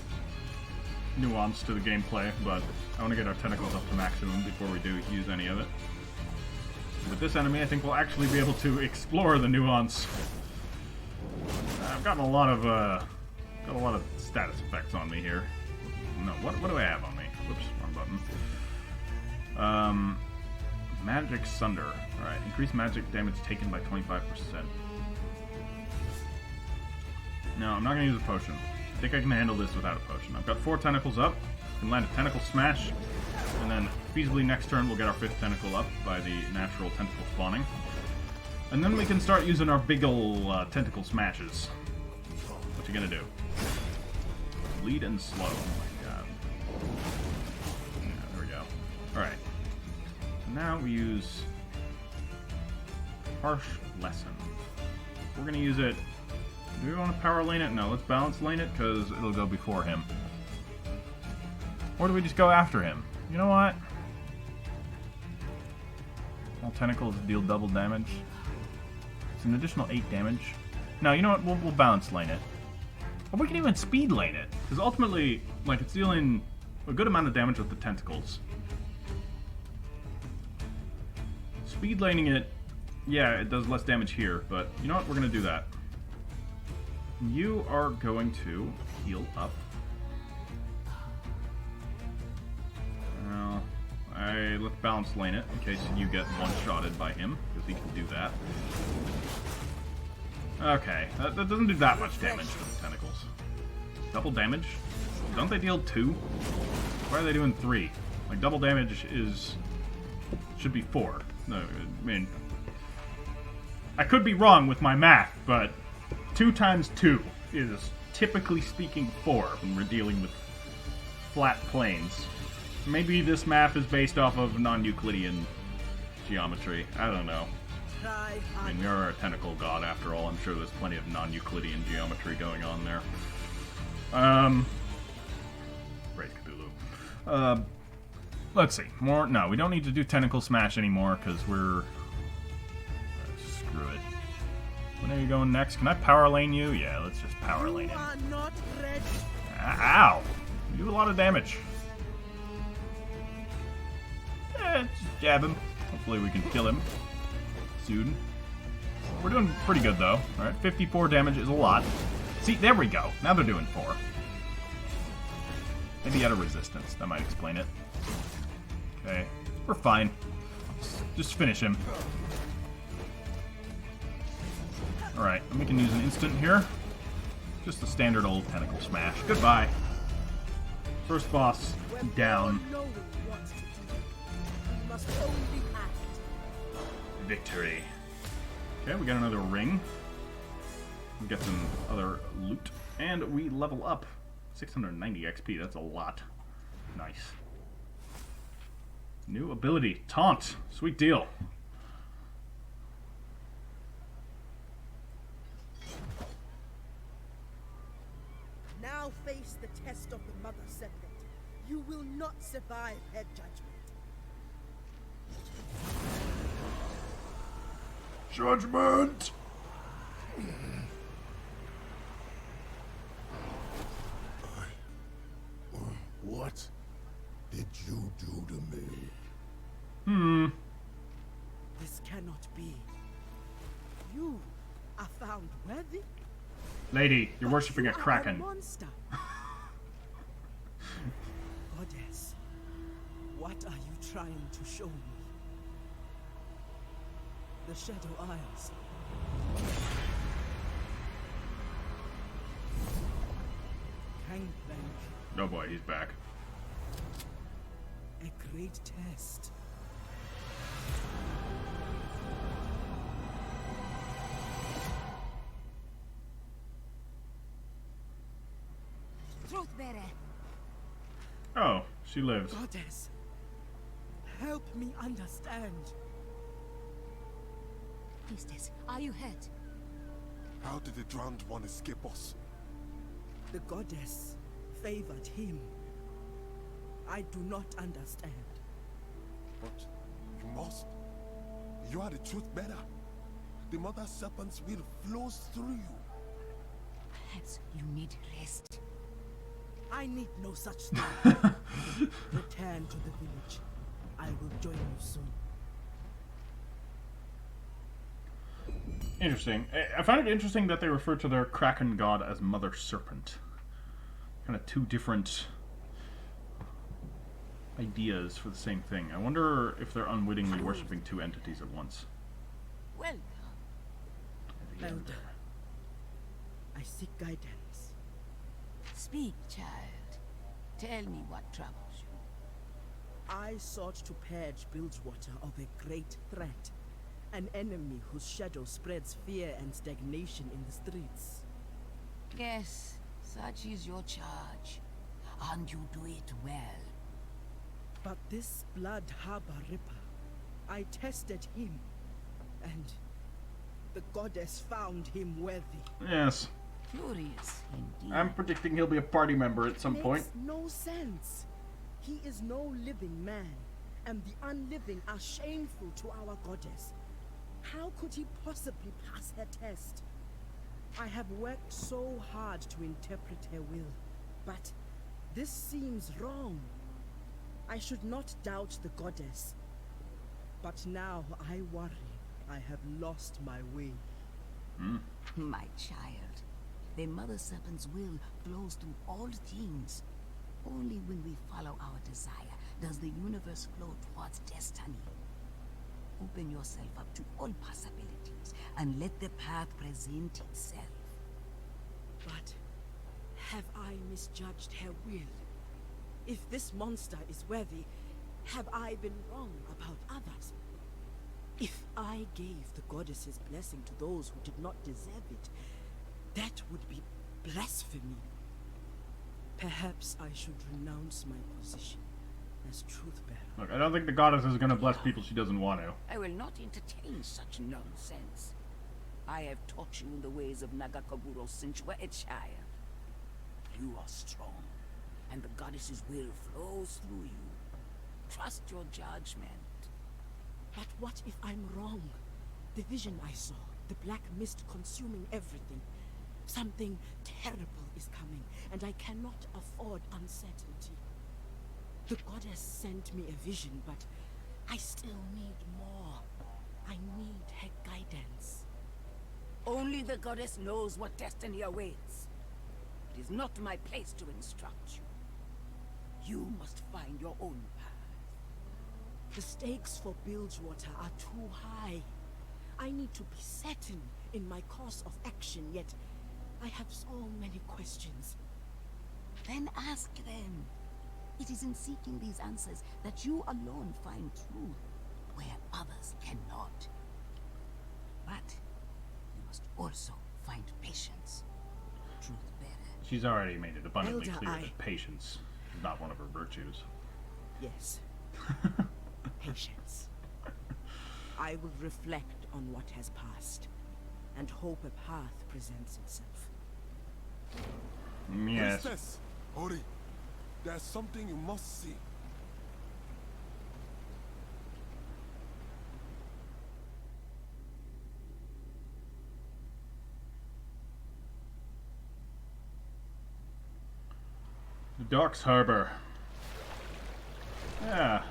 nuance to the gameplay, but I want to get our tentacles up to maximum before we do use any of it. With this enemy, I think we'll actually be able to explore the nuance. I've gotten a lot of status effects on me here. No, what do I have on me? Whoops, wrong button. Magic Sunder. Alright, increase magic damage taken by 25%. No, I'm not going to use a potion. I think I can handle this without a potion. I've got 4 tentacles up. I can land a tentacle smash. And then, feasibly next turn, we'll get our 5th tentacle up by the natural tentacle spawning. And then we can start using our big ol' tentacle smashes. What you gonna do? Lead and slow. Oh my god. Yeah, there we go. Alright. So now we use Harsh Lesson. We're gonna use it. Do we want to power lane it? No, let's balance lane it because it'll go before him. Or do we just go after him? You know what? All tentacles deal double damage. It's an additional 8 damage. No, you know what? We'll balance lane it. Or we can even speed lane it. Because ultimately, like, it's dealing a good amount of damage with the tentacles. Speed laning it, yeah, it does less damage here, but you know what? We're going to do that. You are going to heal up. Well, let's balance lane it in case you get one-shotted by him, because he can do that. Okay, that doesn't do that much damage to the tentacles. Double damage? Don't they deal 2? Why are they doing 3? Like, double damage should be 4. No, I mean, I could be wrong with my math, but 2 times 2 is, typically speaking, 4 when we're dealing with flat planes. Maybe this math is based off of non-Euclidean geometry. I don't know. I mean, we are a tentacle god after all. I'm sure there's plenty of non-Euclidean geometry going on there. Great Cthulhu. Let's see. No, we don't need to do tentacle smash anymore because we're through it. When are you going next? Can I power lane you? Yeah, let's just power lane You him. are not ready. Ow! You do a lot of damage. Just jab him. Hopefully we can kill him soon. We're doing pretty good though. Alright, 54 damage is a lot. See, there we go. Now they're doing 4. Maybe at a resistance. That might explain it. Okay. We're fine. Just finish him. Alright, and we can use an instant here. Just the standard old tentacle smash. Goodbye. First boss down. No one wants to do. We must only act. Victory. Okay, we got another ring. We got some other loot. And we level up. 690 XP, that's a lot. Nice. New ability, Taunt. Sweet deal. Now face the test of the Mother Serpent. You will not survive her judgment. Judgment! What did you do to me? This cannot be. You are found worthy. Lady, you're but worshipping you a are kraken. monster. Goddess, what are you trying to show me? The Shadow Isles. Gangplank. Oh boy, he's back. A great test. Truthbearer. Oh, she lives. Goddess, help me understand. Priestess, are you hurt? How did the drowned one escape us? The goddess favored him. I do not understand. But you must. You are the truth bearer. The Mother Serpent's will flows through you. Perhaps you need rest. I need no such thing. Return to the village. I will join you soon. Interesting. I find it interesting that they refer to their Kraken god as Mother Serpent. Kind of two different ideas for the same thing. I wonder if they're unwittingly worshipping two entities at once. Welcome. Elder, I seek guidance. Speak, child. Tell me what troubles you. I sought to purge Bilgewater of a great threat. An enemy whose shadow spreads fear and stagnation in the streets. Yes, such is your charge. And you do it well. But this Blood Harbor Ripper, I tested him, and the goddess found him worthy. Yes. Curious indeed. I'm predicting he'll be a party member at some point. Makes no sense. He is no living man, and the unliving are shameful to our goddess. How could he possibly pass her test? I have worked so hard to interpret her will, but this seems wrong. I should not doubt the goddess. But now I worry I have lost my way. My child, the Mother Serpent's will flows through all things. Only when we follow our desire does the universe flow towards destiny. Open yourself up to all possibilities and let the path present itself. But have I misjudged her will? If this monster is worthy, have I been wrong about others? If I gave the goddess's blessing to those who did not deserve it, that would be blasphemy. Perhaps I should renounce my position as truth-bearer. Look, I don't think the goddess is going to bless people she doesn't want to. I will not entertain such nonsense. I have taught you the ways of Nagakaburo since you were a child. You are strong, and the goddess's will flows through you. Trust your judgment. But what if I'm wrong? The vision I saw, The black mist consuming everything. Something terrible is coming, and I cannot afford uncertainty. The goddess sent me a vision, but I still need more. I need her guidance. Only the goddess knows what destiny awaits. It is not my place to instruct you. You must find your own path. The stakes for Bilgewater are too high. I need to be certain in my course of action, yet I have so many questions. Then ask them. It is in seeking these answers that you alone find truth, where others cannot. But you must also find patience. Truth bearer. She's already made it abundantly Elder clear Eye. that patience is not one of her virtues. Yes. Patience. I will reflect on what has passed, and hope a path presents itself. Yes. Priestess, hurry. There's something you must see. The Docks Harbor. Yeah.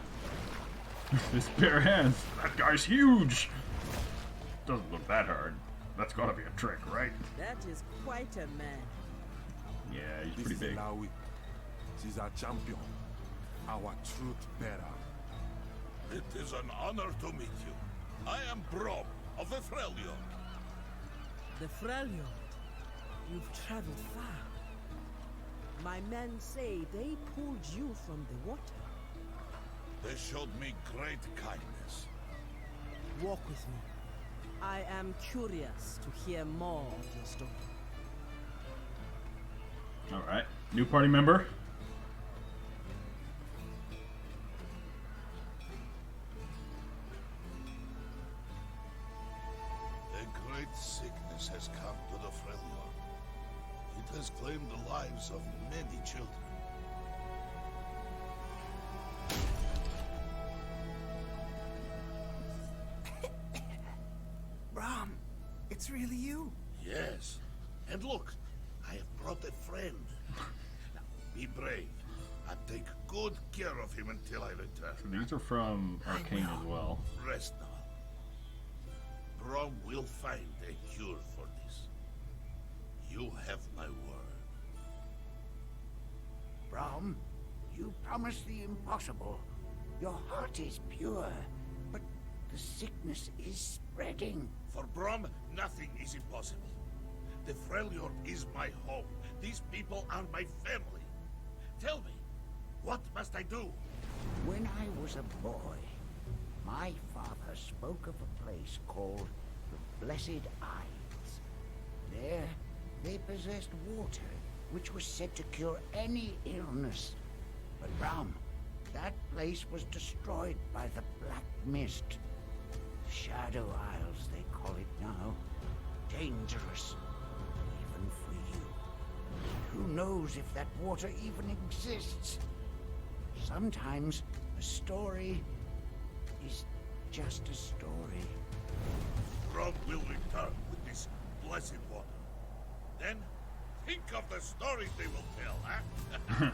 This bare hands. That guy's huge. Doesn't look that hard. That's gotta be a trick, right? That is quite a man. Yeah, he's This pretty is big. Illaoi. She's our champion. Our truth bearer. It is an honor to meet you. I am Braum of the Freljord. The Freljord. You've traveled far. My men say they pulled you from the water. They showed me great kindness. Walk with me. I am curious to hear more of your story. Alright. New party member. A great sickness has come to the Freljord. It has claimed the lives of many children. Braum, it's really you. Yes. And look, I have brought a friend. Now, be brave and take good care of him until I return. These are from Arcane as well. Rest now. Braum will find a cure for this. You have my word. Braum, you promised the impossible. Your heart is pure, but the sickness is spreading. For Braum, nothing is impossible. The Freljord is my home. These people are my family. Tell me, what must I do? When I was a boy, my father spoke of a place called the Blessed Isles. There, they possessed water, which was said to cure any illness. But Braum, that place was destroyed by the Black Mist. Shadow Isles, they call it now. Dangerous, even for you. Who knows if that water even exists? Sometimes a story is just a story. Braum will return with this blessed water. Then, think of the stories they will tell, huh?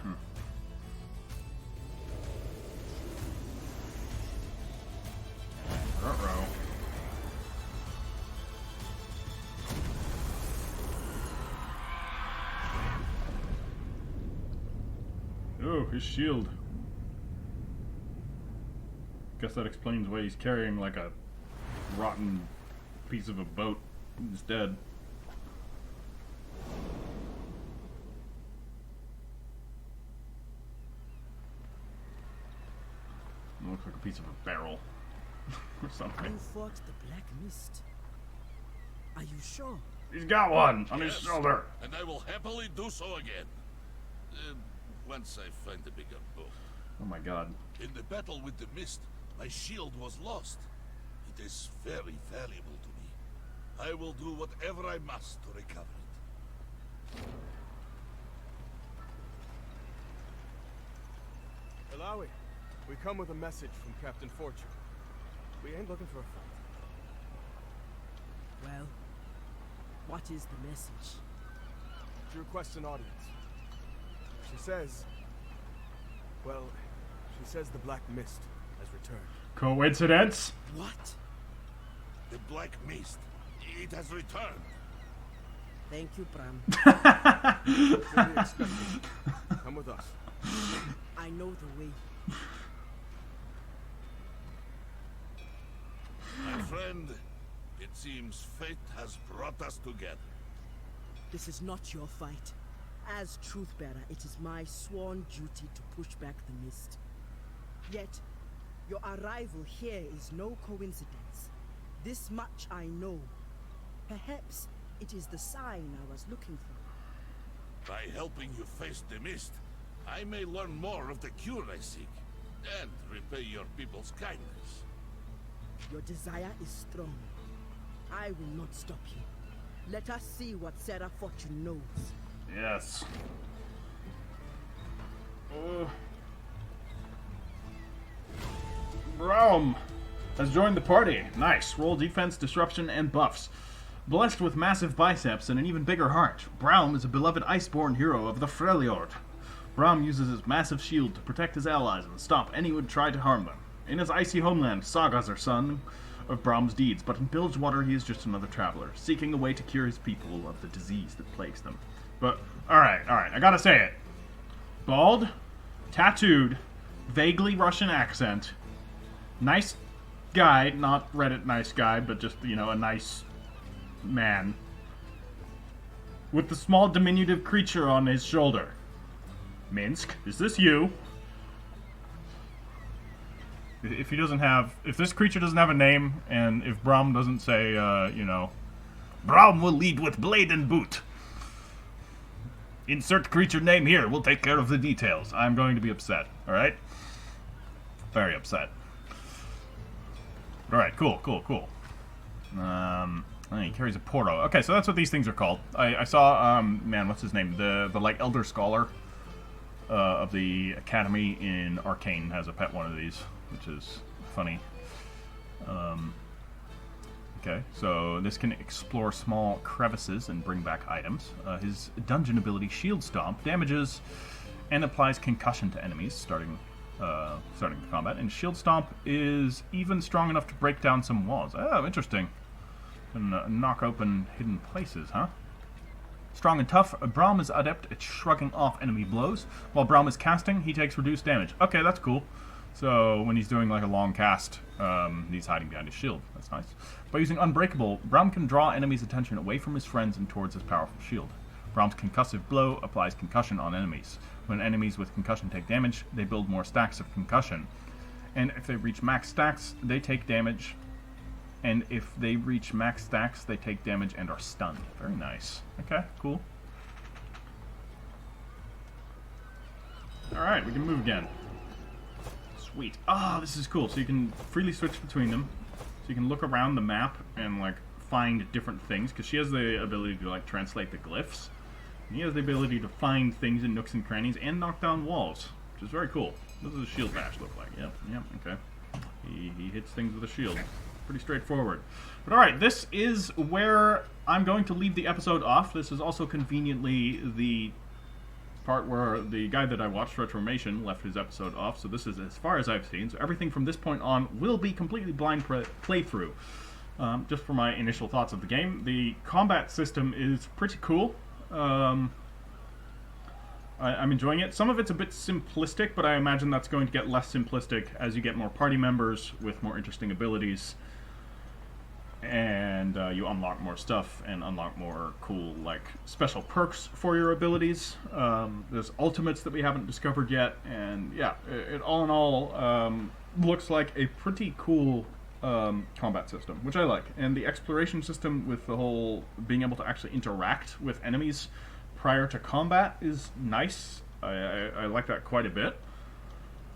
Ruh-roh. Oh, his shield. Guess that explains why he's carrying like a rotten piece of a boat instead. Looks like a piece of a barrel or something. You fought the Black Mist. Are you sure? He's got one on his Yes, shoulder. and I will happily do so again. Once I find a bigger boat. Oh my god. In the battle with the mist, my shield was lost. It is very valuable to me. I will do whatever I must to recover it. Illaoi, we come with a message from Captain Fortune. We ain't looking for a fight. Well, what is the message? She requests an audience. She says... Well, she says the Black Mist has returned. Coincidence? What? The Black Mist. It has returned. Thank you, Braum. Fully expected. Come with us. I know the way. My friend, it seems fate has brought us together. This is not your fight. As Truthbearer, it is my sworn duty to push back the mist. Yet, your arrival here is no coincidence. This much I know. Perhaps it is the sign I was looking for. By helping you face the mist, I may learn more of the cure I seek, and repay your people's kindness. Your desire is strong. I will not stop you. Let us see what Sarah Fortune knows. Yes. Braum has joined the party. Nice. Roll defense, disruption, and buffs. Blessed with massive biceps and an even bigger heart, Braum is a beloved iceborn hero of the Freljord. Braum uses his massive shield to protect his allies and stop anyone who try to harm them. In his icy homeland, sagas are sung of Braum's deeds, but in Bilgewater he is just another traveler, seeking a way to cure his people of the disease that plagues them. But, alright, I gotta say it. Bald, tattooed, vaguely Russian accent, nice guy, not Reddit nice guy, but just, you know, a nice man, with the small diminutive creature on his shoulder. Minsk, is this you? If he doesn't have, if this creature doesn't have a name, and if Braum doesn't say, you know, Braum will lead with blade and boot. Insert creature name here. We'll take care of the details. I'm going to be upset, alright? Very upset. Alright, cool. He carries a Poro. Okay, so that's what these things are called. I saw, man, what's his name? The like, Elder Scholar of the Academy in Arcane has a pet one of these, which is funny. Okay, so this can explore small crevices and bring back items. His dungeon ability, Shield Stomp, damages and applies concussion to enemies starting the combat. And Shield Stomp is even strong enough to break down some walls. Oh, interesting. And knock open hidden places, huh? Strong and tough, Braum is adept at shrugging off enemy blows. While Braum is casting, he takes reduced damage. Okay, that's cool. So when he's doing like a long cast, he's hiding behind his shield. That's nice. By using Unbreakable, Braum can draw enemies' attention away from his friends and towards his powerful shield. Braum's concussive blow applies concussion on enemies. When enemies with concussion take damage, they build more stacks of concussion. And if they reach max stacks, they take damage. And if they reach max stacks, they take damage and are stunned. Very nice. Okay, cool. Alright, we can move again. Sweet. Ah, this is cool. So you can freely switch between them. So you can look around the map and, like, find different things. Because she has the ability to, like, translate the glyphs. And he has the ability to find things in nooks and crannies and knock down walls. Which is very cool. What does a shield bash look like? Yep, okay. He hits things with a shield. Pretty straightforward. But alright, this is where I'm going to leave the episode off. This is also conveniently the part where the guy that I watched, Retromation, left his episode off. So this is as far as I've seen. So everything from this point on will be completely blind playthrough. Just for my initial thoughts of the game. The combat system is pretty cool. I'm enjoying it. Some of it's a bit simplistic, but I imagine that's going to get less simplistic as you get more party members with more interesting abilities. And you unlock more stuff and unlock more cool, like, special perks for your abilities. There's ultimates that we haven't discovered yet, and yeah, it all in all looks like a pretty cool combat system, which I like. And the exploration system with the whole being able to actually interact with enemies prior to combat is nice. I like that quite a bit.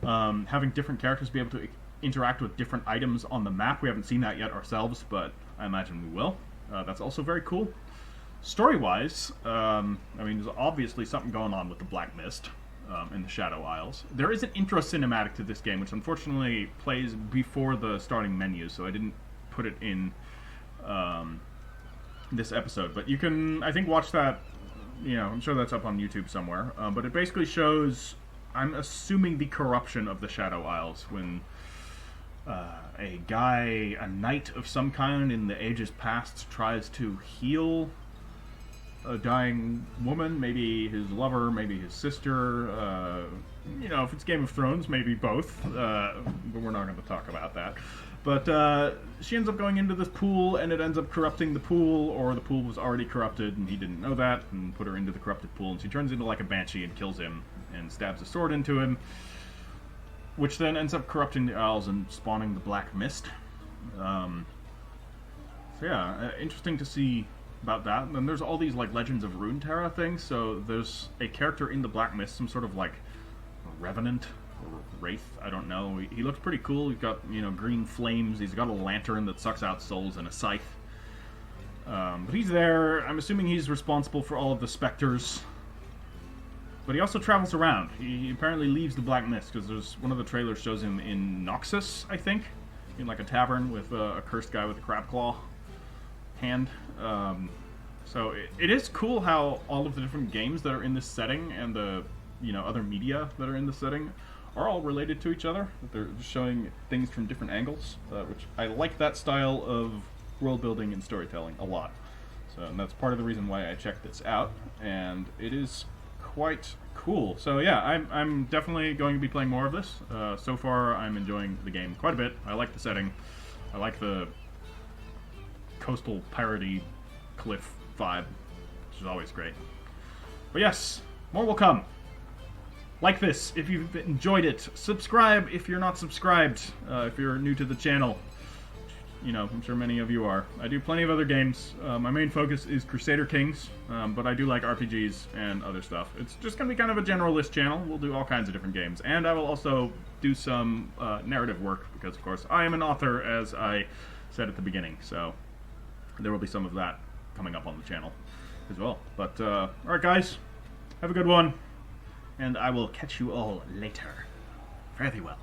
Having different characters be able to interact with different items on the map. We haven't seen that yet ourselves, but I imagine we will. That's also very cool. Story-wise, I mean, there's obviously something going on with the Black Mist in the Shadow Isles. There is an intro cinematic to this game, which unfortunately plays before the starting menu, so I didn't put it in this episode. But you can, I think, watch that. You know, I'm sure that's up on YouTube somewhere. But it basically shows, I'm assuming, the corruption of the Shadow Isles when a guy, a knight of some kind in the ages past, tries to heal a dying woman, maybe his lover, maybe his sister. You know, if it's Game of Thrones, maybe both. But we're not going to talk about that. But she ends up going into this pool, and it ends up corrupting the pool, or the pool was already corrupted, and he didn't know that, and put her into the corrupted pool, and she turns into like a banshee and kills him, and stabs a sword into him, which then ends up corrupting the Isles and spawning the Black Mist. So yeah, interesting to see about that. And then there's all these like Legends of Runeterra things, so there's a character in the Black Mist, some sort of like revenant or wraith, I don't know. He looks pretty cool. He's got, you know, green flames. He's got a lantern that sucks out souls and a scythe. But he's there. I'm assuming he's responsible for all of the specters. But he also travels around. He apparently leaves the Black Mist, because there's one of the trailers shows him in Noxus, I think, in like a tavern with a cursed guy with a crab claw hand. So it is cool how all of the different games that are in this setting and the, you know, other media that are in the setting are all related to each other. They're showing things from different angles, which I like that style of world building and storytelling a lot. So, and that's part of the reason why I checked this out, and it is quite cool. So yeah, I'm definitely going to be playing more of this. So far, I'm enjoying the game quite a bit. I like the setting. I like the coastal piratey cliff vibe, which is always great. But yes, more will come. Like this if you've enjoyed it. Subscribe if you're not subscribed, if you're new to the channel. You know, I'm sure many of you are. I do plenty of other games. My main focus is Crusader Kings, but I do like RPGs and other stuff. It's just going to be kind of a generalist channel. We'll do all kinds of different games. And I will also do some narrative work, because, of course, I am an author, as I said at the beginning. So there will be some of that coming up on the channel as well. But, alright guys, have a good one. And I will catch you all later. Fare thee well.